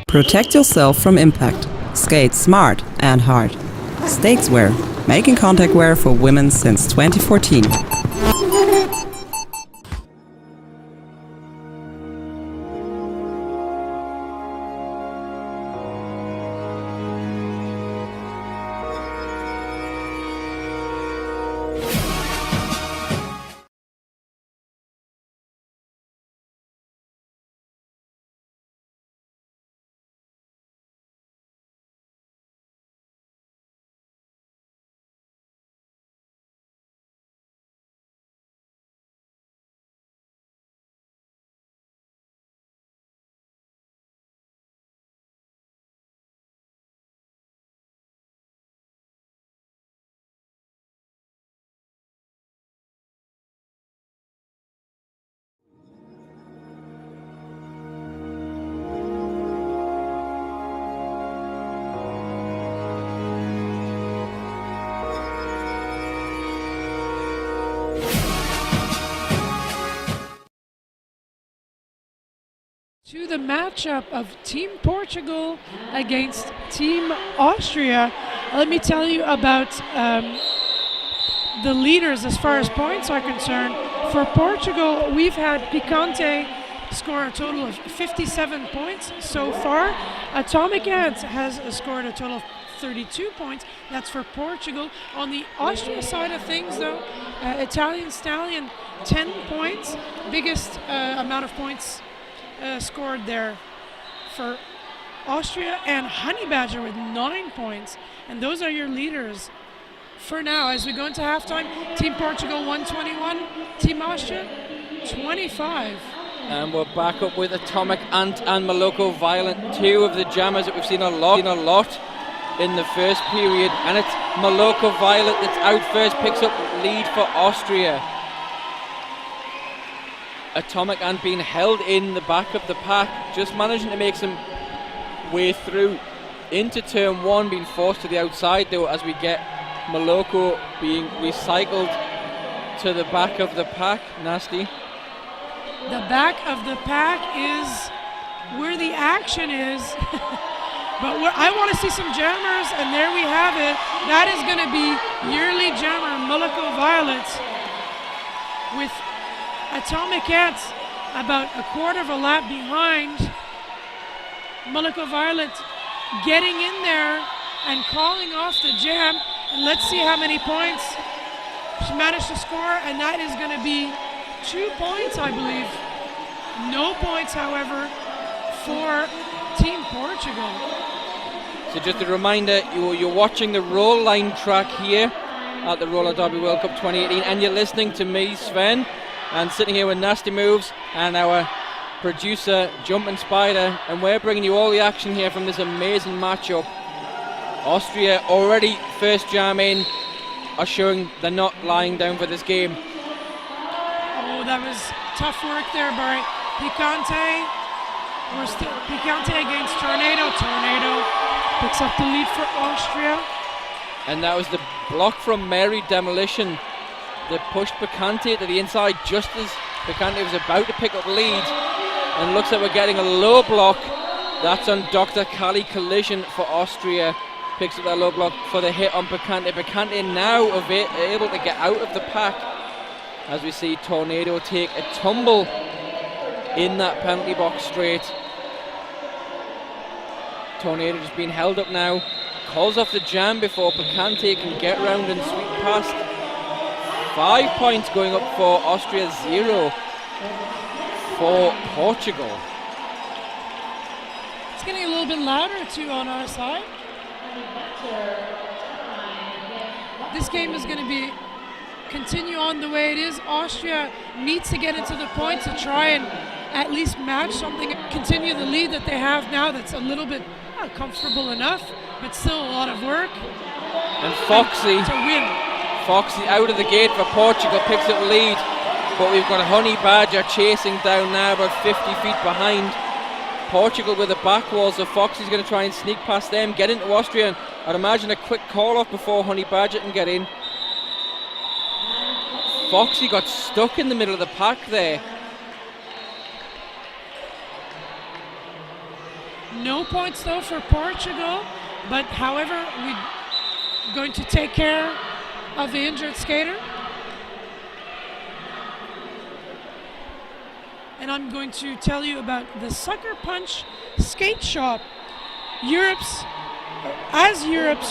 Protect yourself from impact. Skate smart and hard. Stakes wear, making contact wear for women since 2014. To the matchup of Team Portugal against Team Austria. Let me tell you about the leaders as far as points are concerned. For Portugal, we've had Picante score a total of 57 points so far. Atomic Ants has scored a total of 32 points. That's for Portugal. On the Austria side of things, though, Italian Stallion, 10 points. Biggest amount of points scored there for Austria, and Honey Badger with 9 points. And those are your leaders for now. As we go into halftime, Team Portugal 121, Team Austria 25. And we're back up with Atomic Ant and Moloko Violent, two of the jammers that we've seen a lot in the first period. And it's Moloko Violet that's out first, picks up lead for Austria. Atomic Ant being held in the back of the pack, just managing to make some way through into turn one, being forced to the outside though, as we get Moloko being recycled to the back of the pack. Nasty. The back of the pack is where the action is. But I want to see some jammers, and there we have it. That is going to be yearly jammer Moloko Violet with Atomic Ants about a quarter of a lap behind. Moloko Violet getting in there and calling off the jam. And let's see how many points she managed to score, and that is going to be 2 points, I believe. No points, however, for Team Portugal. So just a reminder, you're watching the roll line track here at the Roller Derby World Cup 2018, and you're listening to me, Sven, and sitting here with Nasty Moves and our producer, Jumping Spider, and we're bringing you all the action here from this amazing matchup. Austria already first jam in, are showing they're not lying down for this game. Oh, that was tough work there by Picante. Picante against Tornado. Tornado picks up the lead for Austria. And that was the block from Mary Demolition that pushed Picante to the inside just as Picante was about to pick up lead. And looks like we're getting a low block. That's on Dr. Kali Collision for Austria. Picks up that low block for the hit on Picante. Picante now able to get out of the pack as we see Tornado take a tumble in that penalty box straight. Tornado just being held up now. Calls off the jam before Picante can get round and sweep past. 5 points going up for Austria, 0 for Portugal. It's getting a little bit louder too on our side. This game is going to continue on the way it is. Austria needs to get into the points to try and at least match something, continue the lead that they have now. That's a little bit comfortable enough, but still a lot of work. And Foxy to win. Foxy out of the gate for Portugal, picks up lead, but we've got a Honey Badger chasing down now, about 50 feet behind Portugal with the back wall, so Foxy's going to try and sneak past them, get into Austria, and I'd imagine a quick call off before Honey Badger can get in. Foxy got stuck in the middle of the pack there. No points though for Portugal, but however, we're going to take care of the injured skater. And I'm going to tell you about the Sucker Punch Skate Shop. Europe's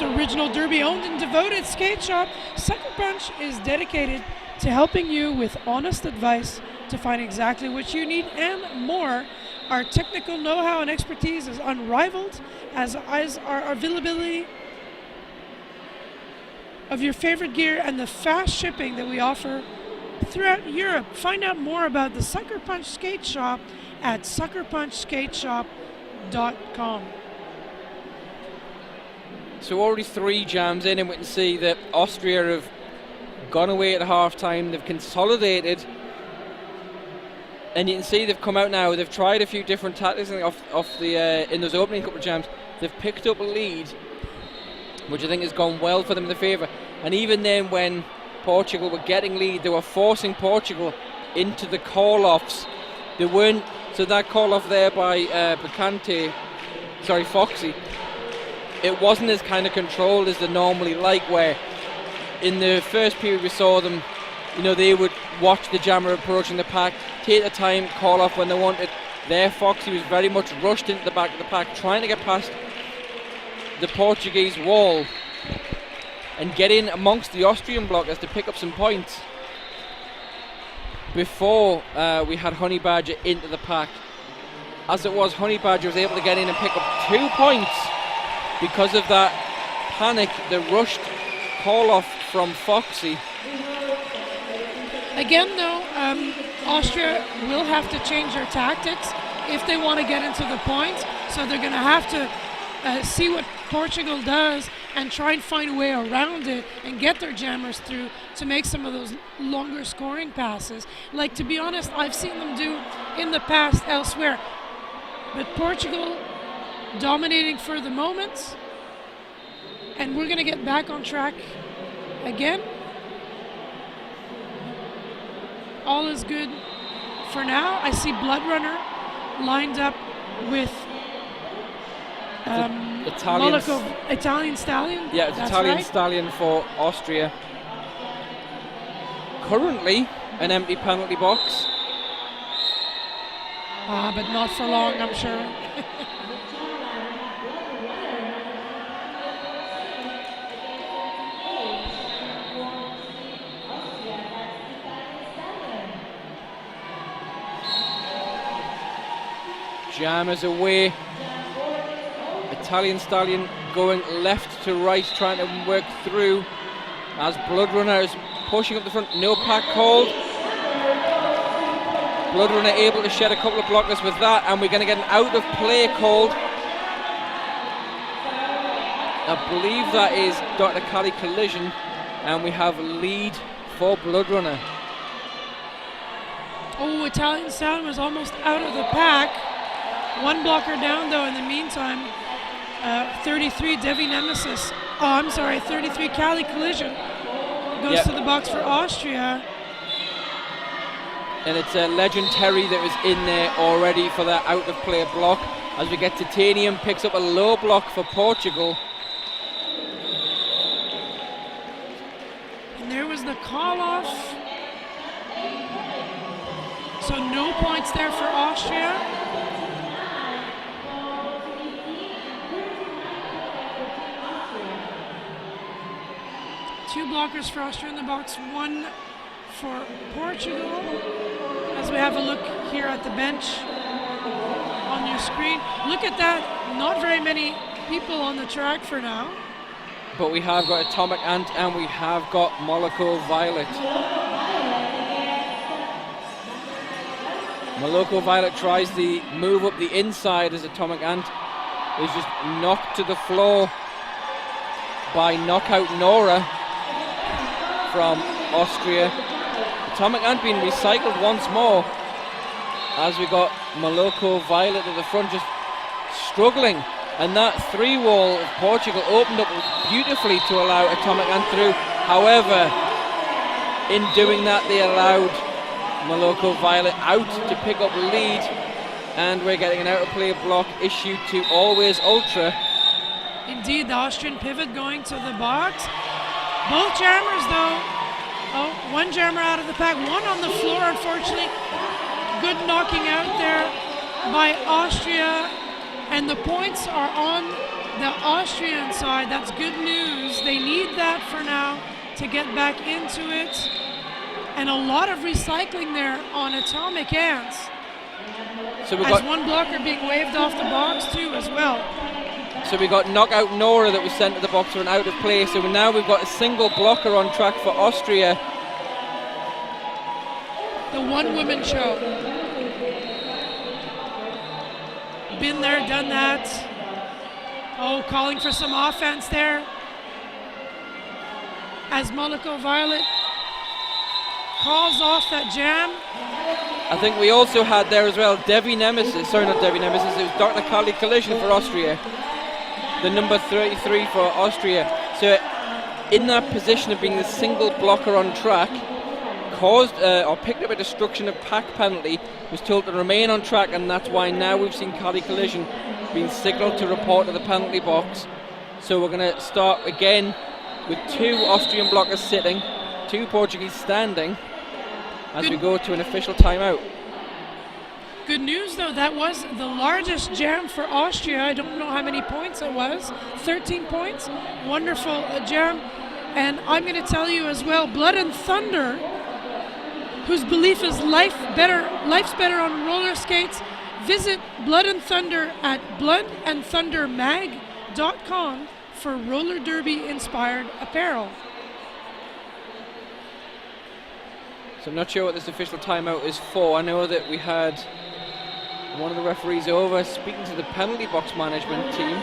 original derby-owned and devoted skate shop, Sucker Punch is dedicated to helping you with honest advice to find exactly what you need and more. Our technical know-how and expertise is unrivaled, as our availability of your favorite gear and the fast shipping that we offer throughout Europe. Find out more about the Sucker Punch Skate Shop at suckerpunchskateshop.com. So already 3 jams in, and we can see that Austria have gone away at half-time. They've consolidated, and you can see they've come out now. They've tried a few different tactics in those opening couple of jams. They've picked up a lead, which I think has gone well for them in the favour. And even then, when Portugal were getting lead, they were forcing Portugal into the call-offs. They weren't So that call off there by Foxy, it wasn't as kind of controlled as they normally like, where in the first period we saw them, they would watch the jammer approaching the pack, take the time, call off when they wanted. There, Foxy was very much rushed into the back of the pack, trying to get past the Portuguese wall and get in amongst the Austrian blockers to pick up some points before we had Honey Badger into the pack. As it was, Honey Badger was able to get in and pick up 2 points because of that panic, the rushed call-off from Foxy. Again, though, Austria will have to change their tactics if they want to get into the points. So they're going to have to see what Portugal does and try and find a way around it and get their jammers through to make some of those longer scoring passes. Like, to be honest, I've seen them do in the past elsewhere. But Portugal dominating for the moment, and we're going to get back on track again. All is good for now. I see Blood Runner lined up with Italian Stallion. Yeah, it's That's Italian right. Stallion for Austria. Currently an empty penalty box. But not for long, I'm sure. Jammers away. Italian Stallion going left to right, trying to work through as Blood Runner is pushing up the front. No pack called. Blood Runner able to shed a couple of blockers with that, and we're going to get an out of play called. I believe that is Dr. Cali collision, and we have lead for Blood Runner. Oh, Italian Stallion was almost out of the pack. One blocker down, though, in the meantime. 33 Devi Nemesis. 33 Cali collision goes to the box for Austria. And it's a Legend Terry that was in there already for that out of play block. As we get Titanium, picks up a low block for Portugal. And there was the call off. So no points there for Austria. Two blockers for Austria in the box, one for Portugal. As we have a look here at the bench on your screen. Look at that, not very many people on the track for now. But we have got Atomic Ant and we have got Moloko Violet. Moloko Violet tries the move up the inside as Atomic Ant is just knocked to the floor by Knockout Nora from Austria. Atomic Ant being recycled once more as we got Moloko Violet at the front just struggling, and that three wall of Portugal opened up beautifully to allow Atomic Ant through. However, in doing that they allowed Moloko Violet out to pick up lead, and we're getting an out of play block issued to Always Ultra. Indeed, the Austrian pivot going to the box. Both jammers though. Oh, one jammer out of the pack, one on the floor, unfortunately. Good knocking out there by Austria, and the points are on the Austrian side. That's good news. They need that for now to get back into it. And a lot of recycling there on Atomic Ants. So we as got one blocker being waved off the box too as well. So we got Knockout Nora that was sent to the box for an out of play. So now we've got a single blocker on track for Austria. The one-woman show. Been there, done that. Oh, calling for some offense there. As Moloko Violet calls off that jam. I think we also had there as well Devi Nemesis. Sorry, not Devi Nemesis. It was Dr. Kali collision for Austria. The number 33 for Austria. So in that position of being the single blocker on track, caused or picked up a destruction of pack penalty, was told to remain on track, and that's why now we've seen Caddy Collision being signalled to report to the penalty box. So we're going to start again with 2 Austrian blockers sitting, 2 Portuguese standing, as we go to an official timeout. Good news, though, that was the largest jam for Austria. I don't know how many points it was. 13 points. Wonderful jam. And I'm going to tell you as well, Blood and Thunder, whose belief is life's better on roller skates. Visit Blood and Thunder at bloodandthundermag.com for roller derby inspired apparel. So I'm not sure what this official timeout is for. I know that we had one of the referees over speaking to the penalty box management team.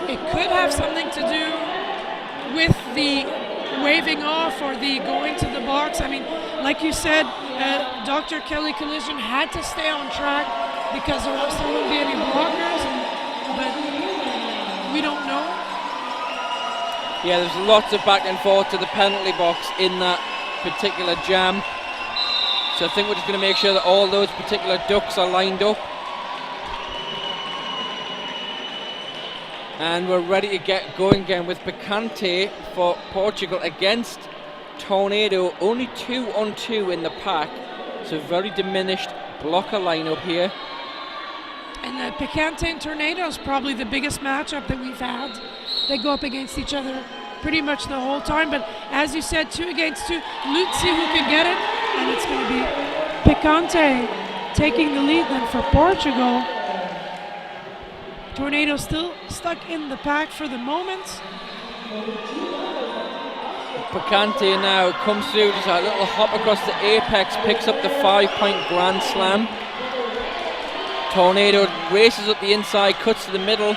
It could have something to do with the waving off or the going to the box. I mean, like you said, Dr. Kelly Collision had to stay on track because there wouldn't be any blockers, but we don't know. Yeah, there's lots of back and forth to the penalty box in that particular jam. So I think we're just going to make sure that all those particular ducks are lined up. And we're ready to get going again with Picante for Portugal against Tornado. Only 2-on-2 in the pack, so very diminished blocker lineup here. And Picante and Tornado is probably the biggest matchup that we've had. They go up against each other pretty much the whole time, but as you said, 2 against 2. Let's see who can get it, and it's going to be Picante taking the lead then for Portugal. Tornado still stuck in the pack for the moment. Picante now comes through, just a little hop across the apex, picks up the 5-point grand slam. Tornado races up the inside, cuts to the middle.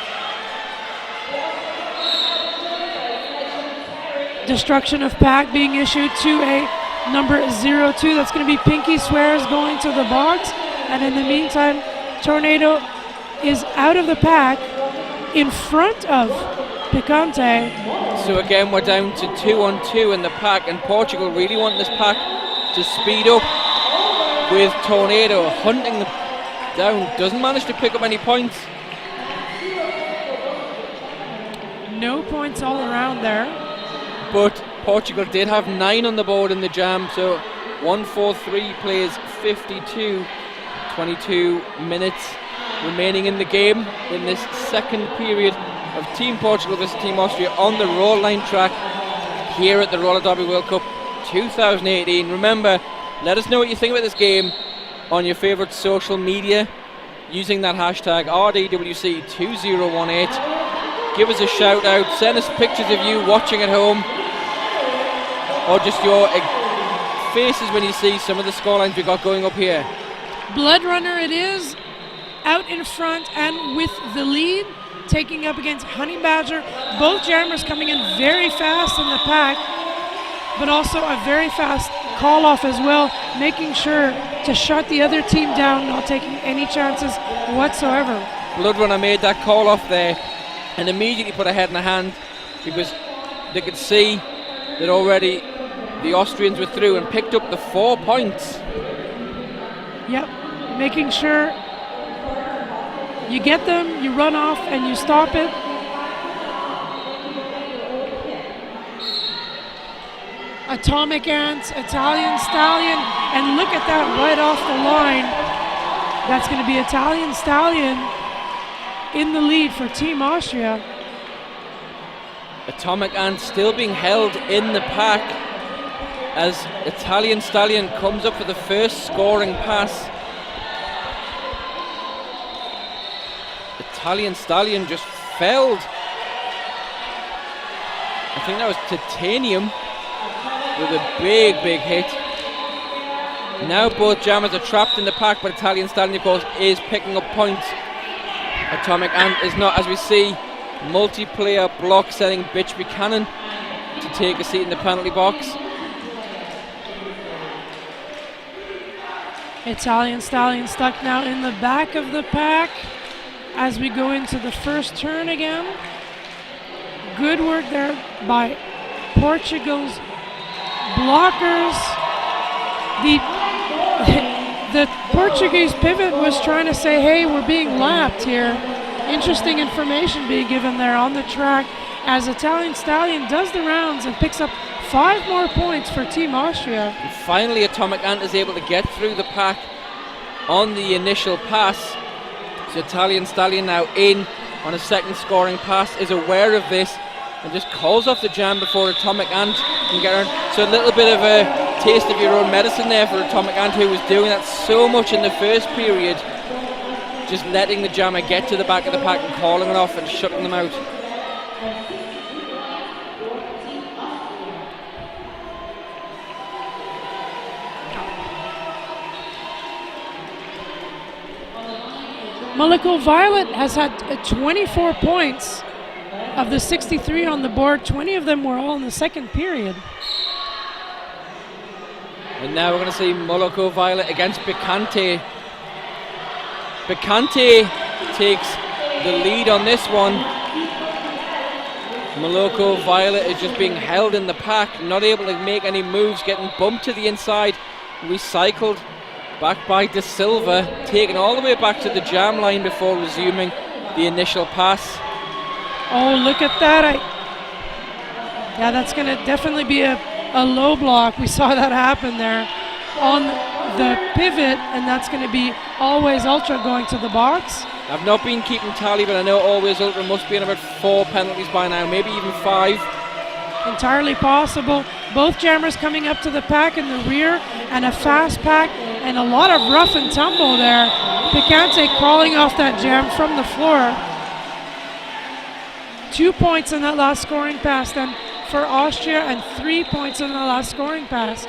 Destruction of pack being issued to a number 02. That's going to be Pinky Swears going to the box. And in the meantime, Tornado is out of the pack in front of Picante. So again, we're down to 2-on-2 in the pack, and Portugal really want this pack to speed up with Tornado hunting them down. Doesn't manage to pick up any points. No points all around there. But Portugal did have 9 on the board in the jam, so 1-4-3 plays 52, 22 minutes remaining in the game in this second period of Team Portugal versus Team Austria on the roll line track here at the Roller Derby World Cup 2018. Remember, let us know what you think about this game on your favourite social media using that hashtag RDWC2018. Give us a shout out, send us pictures of you watching at home, or just your faces when you see some of the scorelines we got going up here. Blood Runner it is, out in front and with the lead, taking up against Honey Badger. Both jammers coming in very fast in the pack, but also a very fast call off as well, making sure to shut the other team down, not taking any chances whatsoever. Blood Runner made that call off there and immediately put a head in the hand because they could see that already the Austrians were through and picked up the 4 points. Yep, making sure you get them, you run off, and you stop it. Atomic Ants, Italian Stallion, and look at that right off the line. That's going to be Italian Stallion in the lead for Team Austria. Atomic Ant still being held in the pack as Italian Stallion comes up for the first scoring pass. Italian Stallion just felled. I think that was Titanium with a big hit. Now both jammers are trapped in the pack, but Italian Stallion, of course, is picking up points. Atomic Ant is not, as we see, multiplayer block setting Bitch Buchanan to take a seat in the penalty box. Italian Stallion stuck now in the back of the pack as we go into the first turn again. Good work there by Portugal's blockers. The Portuguese pivot was trying to say, hey, we're being lapped here. Interesting information being given there on the track as Italian Stallion does the rounds and picks up 5 more points for Team Austria. And finally, Atomic Ant is able to get through the pack on the initial pass. So Italian Stallion now in on a second scoring pass, is aware of this and just calls off the jam before Atomic Ant can get around. So a little bit of a taste of your own medicine there for Atomic Ant, who was doing that so much in the first period, just letting the jammer get to the back of the pack and calling it off and shutting them out. Monaco Violet has had 24 points of the 63 on the board. 20 of them were all in the second period. And now we're going to see Monaco Violet against Bicante. Bicante takes the lead on this one. Monaco Violet is just being held in the pack, not able to make any moves, getting bumped to the inside, recycled back by De Silva, taken all the way back to the jam line before resuming the initial pass. Oh, look at that. Yeah, that's going to definitely be a low block. We saw that happen there on the pivot, and that's going to be Always Ultra going to the box. I've not been keeping tally, but I know Always Ultra must be in about 4 penalties by now, maybe even 5. Entirely possible. Both jammers coming up to the pack in the rear, and a fast pack, and a lot of rough and tumble there. Picante calling off that jam from the floor. 2 points in that last scoring pass then for Austria, and 3 points in the last scoring pass.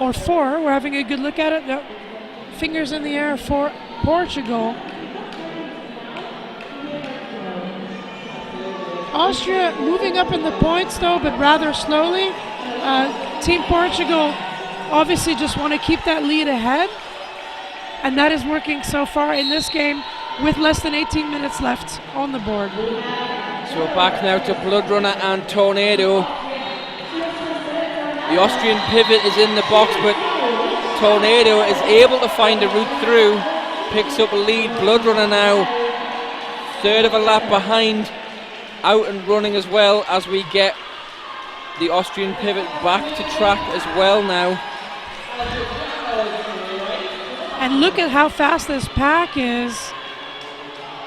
Or 4, we're having a good look at it. No. Fingers in the air for Portugal. Austria moving up in the points though, but rather slowly. Team Portugal obviously just want to keep that lead ahead, and that is working so far in this game with less than 18 minutes left on the board. So we're back now to Blood Runner and Tornado. The Austrian pivot is in the box, but Tornado is able to find a route through, picks up a lead. Blood Runner now third of a lap behind, out and running as well, as we get the Austrian pivot back to track as well now. And look at how fast this pack is.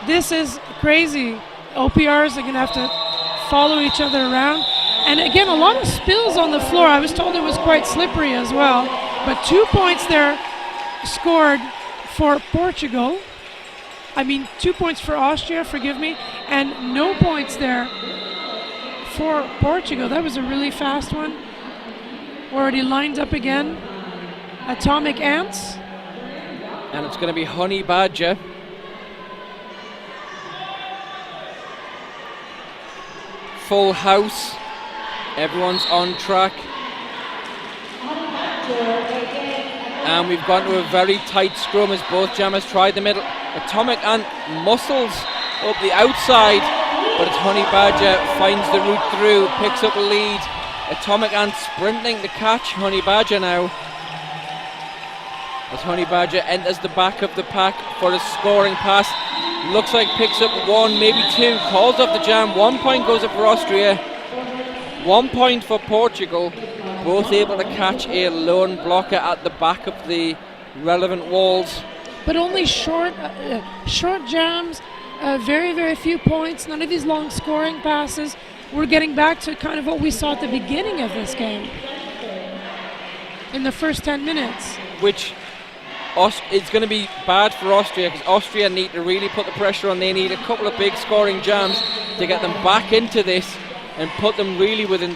This is crazy. OPRs are going to have to follow each other around. And again, a lot of spills on the floor. I was told it was quite slippery as well. But 2 points there scored for Portugal. 2 points for Austria, forgive me. And no points there for Portugal. That was a really fast one. Already lined up again. Atomic Ants. And it's going to be Honey Badger. Full house. Everyone's on track. And we've gone to a very tight scrum as both jammers tried the middle. Atomic Ant muscles up the outside, but it's Honey Badger finds the route through, picks up a lead. Atomic Ant sprinting to catch Honey Badger now, as Honey Badger enters the back of the pack for a scoring pass. Looks like picks up 1, maybe 2, calls off the jam. 1 point goes up for Austria, 1 point for Portugal. Both able to catch a lone blocker at the back of the relevant walls. But only short jams, very, very few points, none of these long scoring passes. We're getting back to kind of what we saw at the beginning of this game in the first 10 minutes. Which it's going to be bad for Austria, because Austria need to really put the pressure on. They need a couple of big scoring jams to get them back into this and put them really within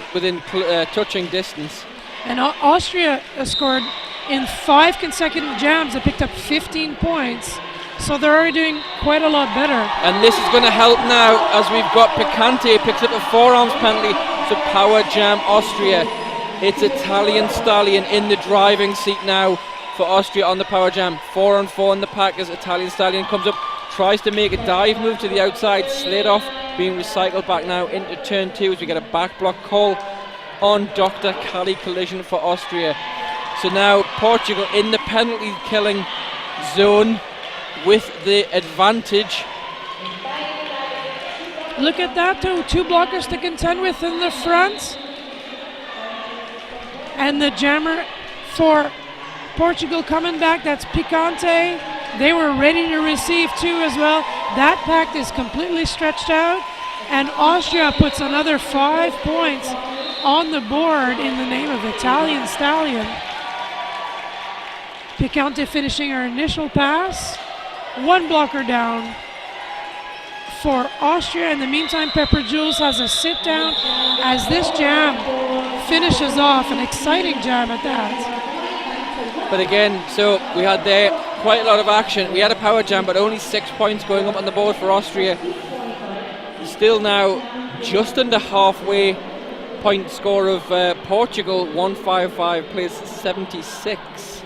touching distance. And Austria scored in 5 consecutive jams. They picked up 15 points, so they're already doing quite a lot better. And this is going to help now, as we've got Picante picks up a forearms penalty to power jam Austria. It's Italian Stallion in the driving seat now for Austria on the power jam. 4 on 4 in the pack as Italian Stallion comes up, tries to make a dive move to the outside, slid off, being recycled back now into turn 2 as we get a back block call on Dr. Cali collision for Austria. So now Portugal in the penalty killing zone with the advantage. Look at that, though. 2 blockers to contend with in the front. And the jammer for Portugal coming back. That's Picante. They were ready to receive 2 as well. That pack is completely stretched out. And Austria puts another 5 points on the board in the name of Italian Stallion. Picante finishing her initial pass. 1 blocker down for Austria. In the meantime, Pepper Jules has a sit down as this jam finishes off. An exciting jam at that. But again, so we had there quite a lot of action. We had a power jam, but only 6 points going up on the board for Austria. Still now just under halfway point score of Portugal. 155 plays 76.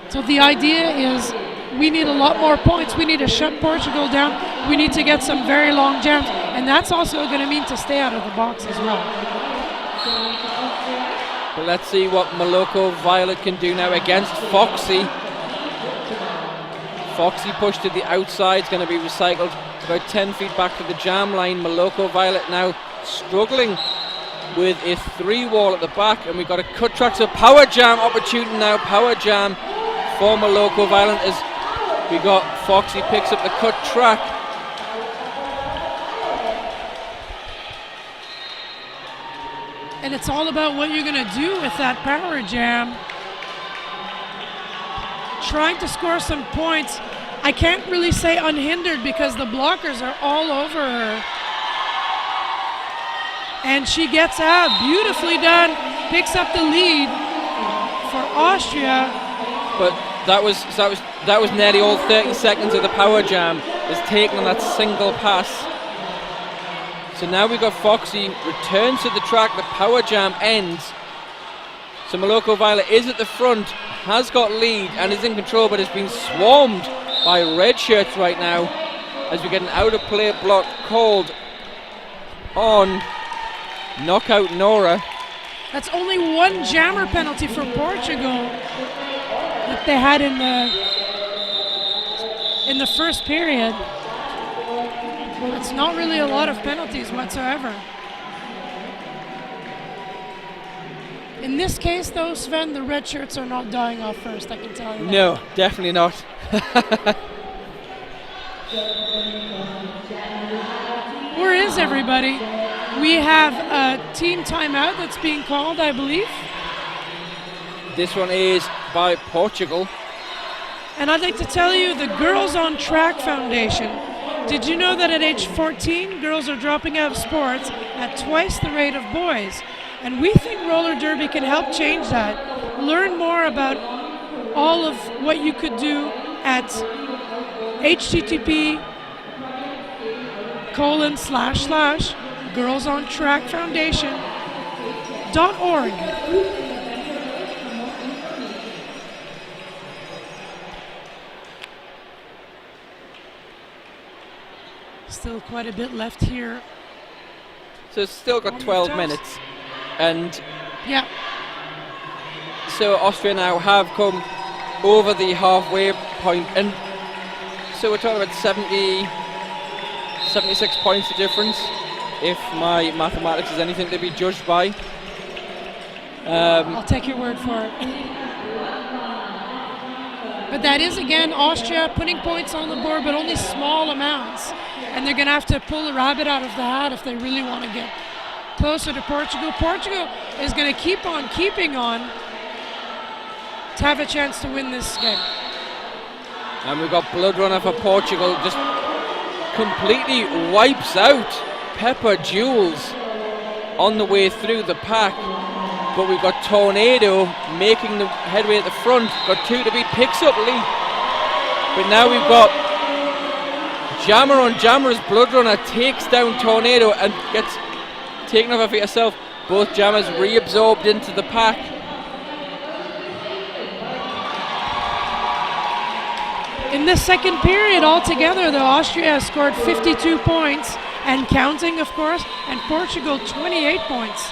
So the idea is we need a lot more points. We need to shut Portugal down. We need to get some very long jams. And that's also going to mean to stay out of the box as well. But let's see what Moloko Violet can do now against Foxy. Foxy pushed to the outside, is going to be recycled about 10 feet back to the jam line. Moloko Violet now struggling with a 3-wall at the back, and we've got a cut track, so power jam opportunity now. Power jam for Moloko Violet as we got Foxy picks up the cut track. And it's all about what you're going to do with that power jam. Trying to score some points. I can't really say unhindered because the blockers are all over her. And she gets out. Beautifully done. Picks up the lead for Austria. But that was nearly all 30 seconds of the power jam is taken on that single pass. So now we've got Foxy returns to the track. The power jam ends. So Moloko Violet is at the front, has got lead and is in control, but has been swarmed by red shirts right now as we get an out of play block called on Knockout Nora. That's only 1 jammer penalty for Portugal that they had in the first period. It's not really a lot of penalties whatsoever. In this case, though, Sven, the red shirts are not dying off first, I can tell you that. No, definitely not. Where is everybody? We have a team timeout that's being called, I believe. This one is by Portugal. And I'd like to tell you, the Girls on Track Foundation. Did you know that at age 14, girls are dropping out of sports at twice the rate of boys? And we think roller derby can help change that. Learn more about all of what you could do at http://girlsontrackfoundation.org. Still quite a bit left here. So it's still got 12 minutes. And yeah, so Austria now have come over the halfway point, and so we're talking about 76 points of difference, if my mathematics is anything to be judged by. I'll take your word for it. But that is, again, Austria putting points on the board, but only small amounts. And they're going to have to pull a rabbit out of the hat if they really want to get closer to Portugal. Portugal is going to keep on keeping on to have a chance to win this game. And we've got Blood Runner for Portugal, just completely wipes out Pepper Jules on the way through the pack. But we've got Tornado making the headway at the front. Got 2 to beat, picks up lead. But now we've got Jammer on Jammer as Blood Runner takes down Tornado and gets taken over for yourself. Both Jammers reabsorbed into the pack. In the second period altogether, though, Austria has scored 52 points and counting, of course, and Portugal 28 points.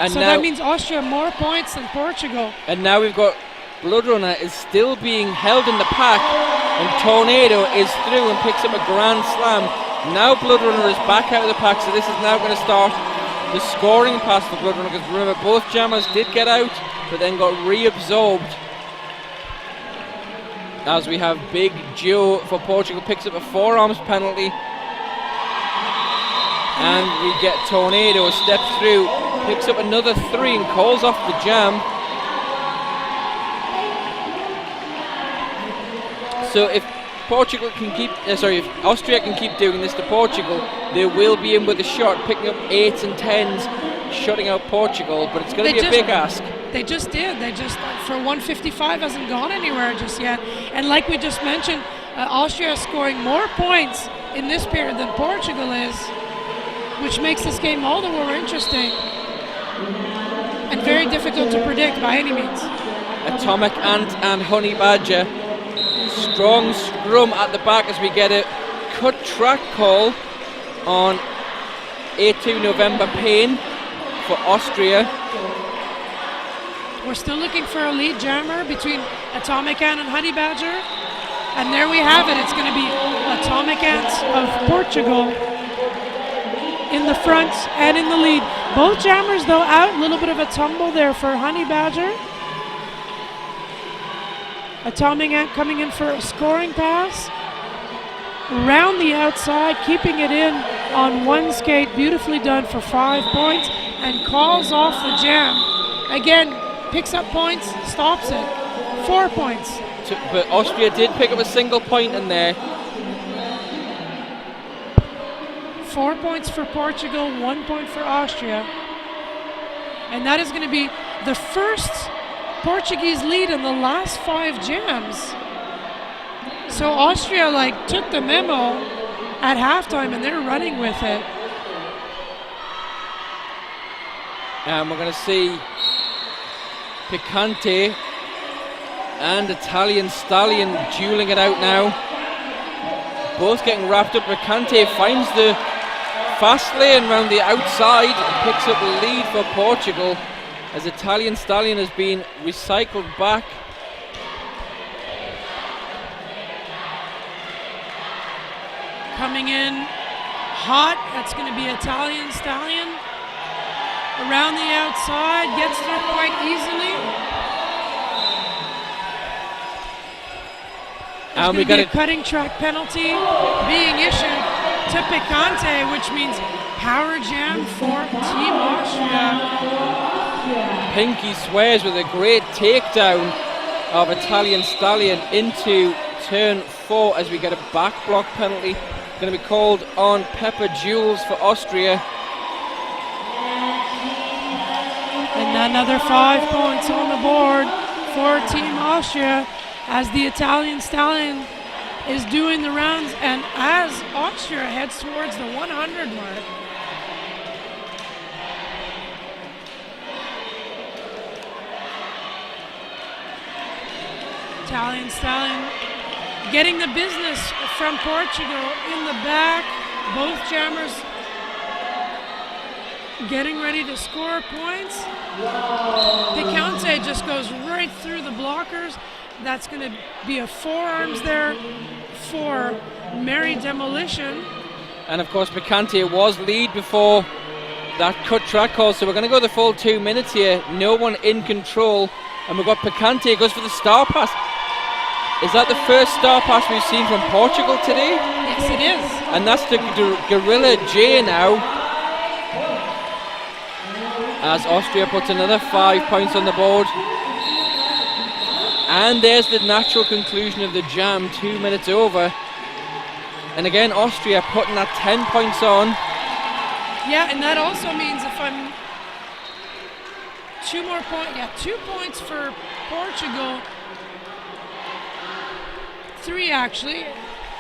And so now, that means Austria more points than Portugal. And now we've got Blood Runner is still being held in the pack, and Tornado is through and picks up a grand slam. Now Blood Runner is back out of the pack, so this is now going to start the scoring pass for Blood Runner, because remember, both jammers did get out, but then got reabsorbed. As we have Big Joe for Portugal picks up a forearms penalty. And we get Tornado steps through, picks up another 3 and calls off the jam. So if Portugal can keep, if Austria can keep doing this to Portugal, they will be in with a shot, picking up 8s and 10s, shutting out Portugal, but it's going to be a big ask. They just did. They just, for 155, hasn't gone anywhere just yet. And like we just mentioned, Austria is scoring more points in this period than Portugal is, which makes this game all the more interesting and very difficult to predict by any means. Atomic Ant and Honey Badger. Strong scrum at the back as we get a cut track call on A2 November Pain for Austria. We're still looking for a lead jammer between Atomic Ant and Honey Badger. And there we have it. It's going to be Atomic Ants of Portugal in the front and in the lead. Both jammers, though, out. A little bit of a tumble there for Honey Badger. Atomic Ant coming in for a scoring pass. Around the outside, keeping it in on one skate. Beautifully done for 5 points. And calls off the jam. Again, picks up points, stops it. 4 points. But Austria did pick up a single point in there. 4 points for Portugal, 1 point for Austria. And that is going to be the first Portuguese lead in the last 5 jams. So Austria took the memo at halftime and they're running with it. And we're going to see Picante and Italian Stallion dueling it out now. Both getting wrapped up. Picante finds the fast lane around the outside and picks up the lead for Portugal as Italian Stallion has been recycled back. Coming in hot, that's going to be Italian Stallion. Around the outside, gets through quite easily. And we got a cutting track penalty being issued to Picante, which means power jam for Team Austria. Pinky Swears with a great takedown of Italian Stallion into turn 4 as we get a back block penalty. Going to be called on Pepper Jules for Austria. And another 5 points on the board for Team Austria as the Italian Stallion is doing the rounds and as Austria heads towards the 100 mark. Italian Stallion getting the business from Portugal in the back. Both jammers getting ready to score points. Picante just goes right through the blockers. That's going to be a forearms there for Mary Demolition. And of course Picante was lead before that cut track call, so we're going to go the full 2 minutes here. No one in control, and we've got Picante goes for the star pass. Is that the first star pass we've seen from Portugal today? Yes, it is. And that's the Gorilla J now. As Austria puts another 5 points on the board. And there's the natural conclusion of the jam, 2 minutes over. And again, Austria putting that 10 points on. Yeah, and that also means if I'm 2 more points, 2 points for Portugal. 3 actually.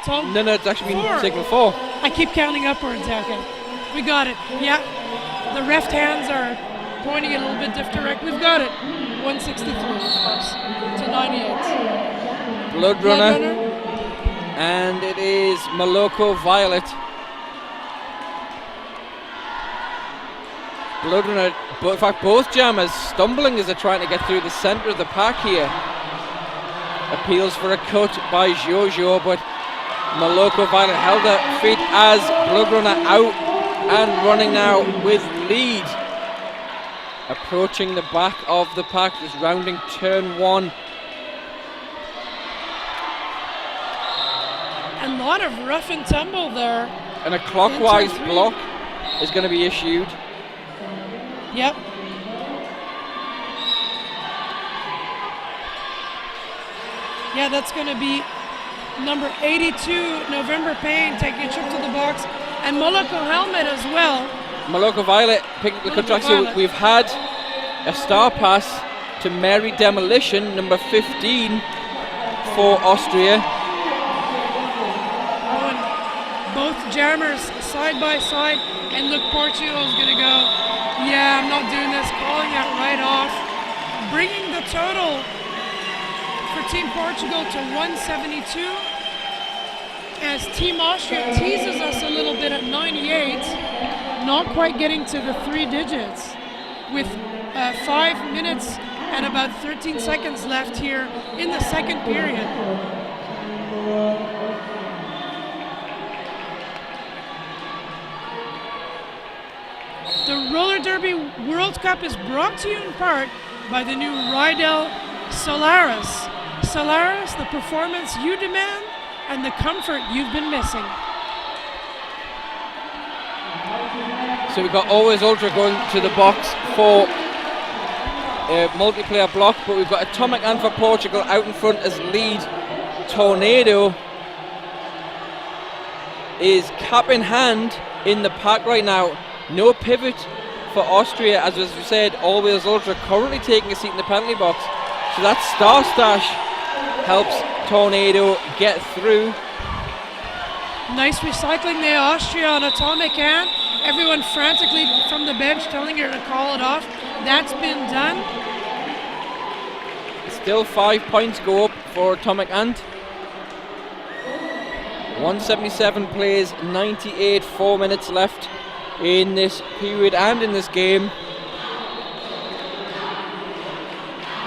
No, it's actually been signal 4. I keep counting upwards. Okay, we got it. Yeah, the left hands are pointing it a little bit different. We've got it. 163, of course, to 98. Blood Runner. And it is Moloko Violet. Blood Runner, in fact, both jammers stumbling as they're trying to get through the center of the pack here. Appeals for a cut by Jojo, but Maloko Violet held her feet as Blood Runner out and running now with lead. Approaching the back of the pack, just rounding turn 1. A lot of rough and tumble there. And a clockwise block is going to be issued. Yep. Yeah, that's going to be number 82, November Payne, taking a trip to the box. And Moloko Helmet as well. Maloko Violet picking the contract. So we've had a star pass to Mary Demolition, number 15 for Austria. Oh, and both jammers side by side. And look, Portugal is going to go, yeah, I'm not doing this, calling that right off. Bringing the total for Team Portugal to 172. As Team Austria teases us a little bit at 98, not quite getting to the 3 digits with 5 minutes and about 13 seconds left here in the second period. The Roller Derby World Cup is brought to you in part by the new Rydell Solaris. Solaris, the performance you demand and the comfort you've been missing. So we've got Always Ultra going to the box for a multiplayer block, but we've got Atomic Ant for Portugal out in front as lead. Tornado is cap in hand in the pack right now. No pivot for Austria, as we said. Always Ultra currently taking a seat in the penalty box. So that Star Stash helps Tornado get through. Nice recycling there, Austria on Atomic Ant. Everyone frantically from the bench telling her to call it off. That's been done. Still 5 points go up for Atomic Ant. 177 plays, 98, 4 minutes left in this period and in this game.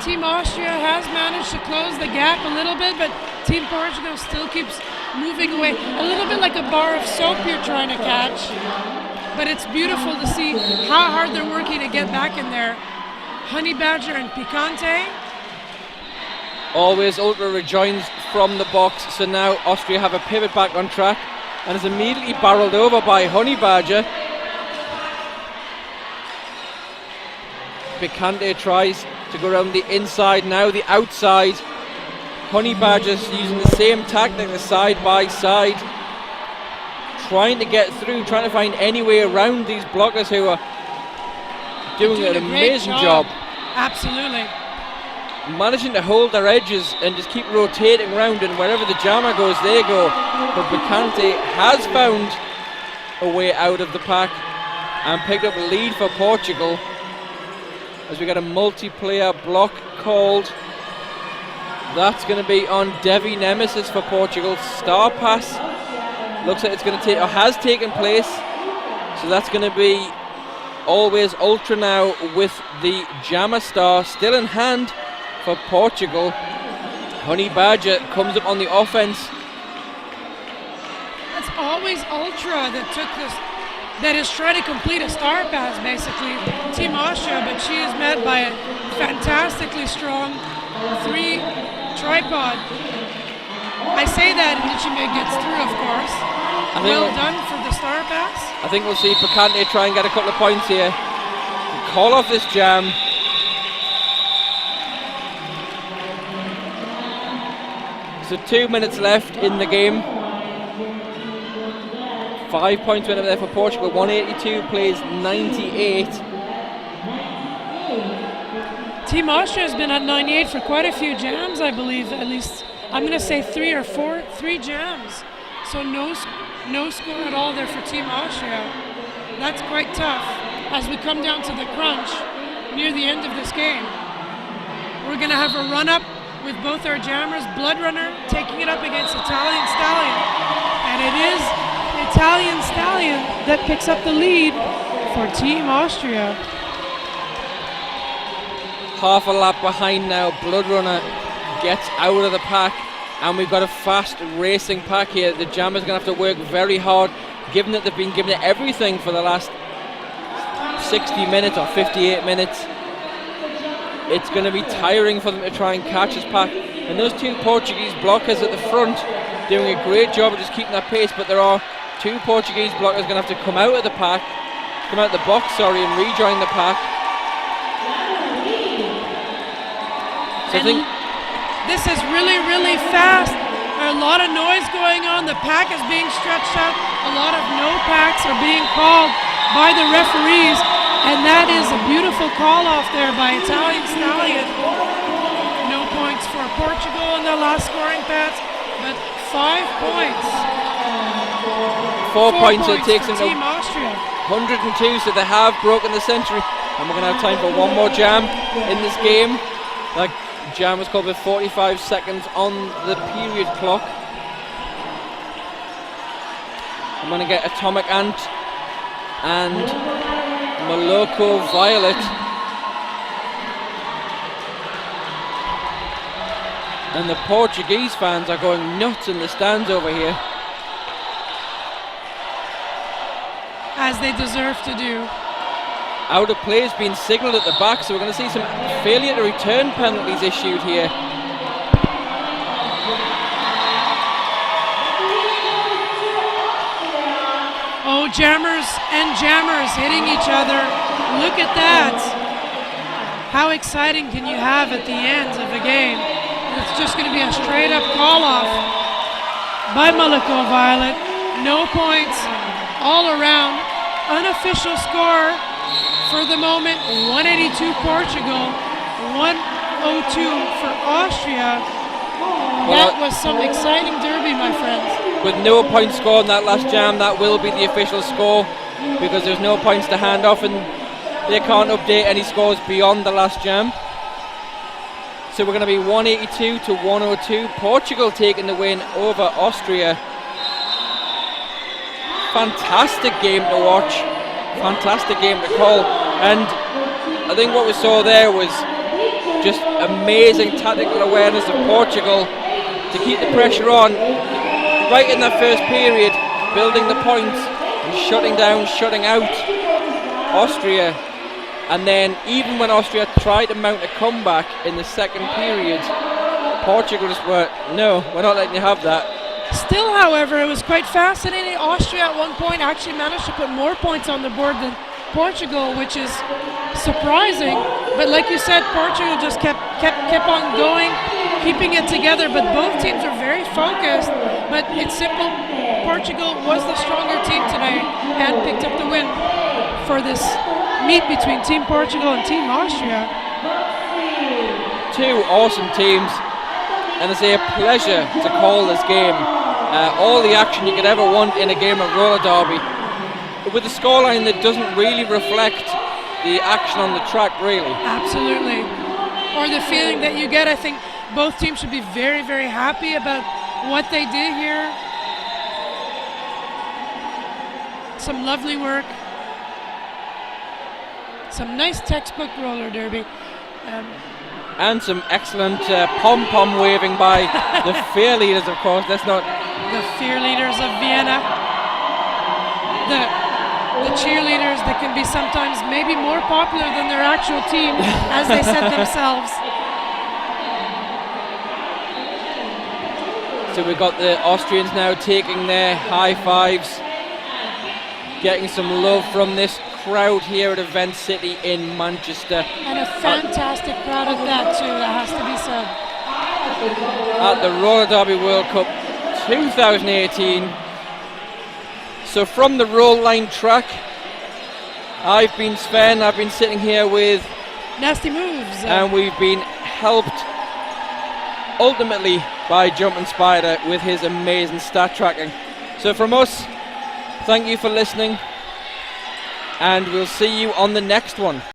Team Austria has managed to close the gap a little bit, but Team Portugal still keeps moving away. A little bit like a bar of soap you're trying to catch. But it's beautiful to see how hard they're working to get back in there. Honey Badger and Picante. Always Ultra rejoins from the box, so now Austria have a pivot back on track and is immediately barreled over by Honey Badger. Picante tries to go around the inside, now the outside. Honey Badger's using the same tactic, the side by side, trying to get through, trying to find any way around these blockers who are doing an amazing job. Absolutely. Managing to hold their edges and just keep rotating around, and wherever the jammer goes, they go. But Picante has found a way out of the pack and picked up a lead for Portugal as we got a multiplayer block called. That's going to be on Devi Nemesis for Portugal. Star pass looks like it's going to take, or has taken place. So that's going to be Always Ultra now with the Jammer Star still in hand for Portugal. Honey Badger comes up on the offense. That's Always Ultra that took this, that is trying to complete a star pass basically. Team Austria, but she is met by a fantastically strong 3 tripod. I say that and she gets through, of course. Well done for the star pass. I think we'll see Picante try and get a couple of points here. Call off this jam. So 2 minutes left in the game. 5 points went up there for Portugal. 182 plays 98. Team Austria has been at 98 for quite a few jams, I believe. At least I'm going to say 3 or 4, 3 jams. So no score at all there for Team Austria. That's quite tough as we come down to the crunch near the end of this game. We're going to have a run-up with both our jammers. Blood Runner taking it up against Italian Stallion. And it is Italian Stallion that picks up the lead for Team Austria. Half a lap behind now, Blood Runner gets out of the pack, and we've got a fast racing pack here. The Jammers are going to have to work very hard, given that they've been given it everything for the last 60 minutes or 58 minutes. It's going to be tiring for them to try and catch this pack. And those two Portuguese blockers at the front doing a great job of just keeping that pace, but there are two Portuguese blockers going to have to come out of the pack, come out of the box, sorry, and rejoin the pack. So I think this is really, really fast. A lot of noise going on. The pack is being stretched out. A lot of no packs are being called by the referees, and that is a beautiful call off there by Italian Stallion. No points for Portugal in their last scoring patch, but 5 points. 4 points, so it takes for them Team Austria. 102, so they have broken the century, and we're going to have time for one more jam in this game. That jam was called with 45 seconds on the period clock. I'm going to get Atomic Ant and Moloko Violet. And the Portuguese fans are going nuts in the stands over here. As they deserve to do. Out of play has been signalled at the back, so we're going to see some failure to return penalties issued here. Oh, jammers and jammers hitting each other. Look at that. How exciting can you have at the end of a game? It's just going to be a straight up call off by Moloko Violet. No points all around. Unofficial score for the moment, 182 Portugal, 102 for Austria. That was some exciting derby, my friends. With no points scored in that last jam, that will be the official score, because there's no points to hand off and they can't update any scores beyond the last jam. So we're going to be 182 to 102. Portugal taking the win over Austria. Fantastic game to watch, fantastic game to call, and I think what we saw there was just amazing tactical awareness of Portugal to keep the pressure on right in that first period, building the points and shutting down, shutting out Austria. And then even when Austria tried to mount a comeback in the second period, Portugal just were, no, we're not letting you have that. Still, however, it was quite fascinating. Austria at one point actually managed to put more points on the board than Portugal, which is surprising. But like you said, Portugal just kept on going, keeping it together. But both teams are very focused. But it's simple. Portugal was the stronger team today and picked up the win for this meet between Team Portugal and Team Austria. Two awesome teams, and it's a pleasure to call this game. All the action you could ever want in a game of roller derby, with a scoreline that doesn't really reflect the action on the track, really. Absolutely. Or the feeling that you get. I think both teams should be very, very happy about what they did here. Some lovely work. Some nice textbook roller derby. And some excellent pom-pom waving by the fear leaders, of course. That's not the fear leaders of Vienna. The cheerleaders that can be sometimes maybe more popular than their actual team, as they said themselves. So we've got the Austrians now taking their high fives, getting some love from this crowd here at Event City in Manchester. And a fantastic crowd at that too, that has to be said. At the Roller Derby World Cup 2018. So from the roll line track, I've been Sven, I've been sitting here with Nasty Moves. And we've been helped ultimately by Jumping Spider with his amazing stat tracking. So from us, thank you for listening, and we'll see you on the next one.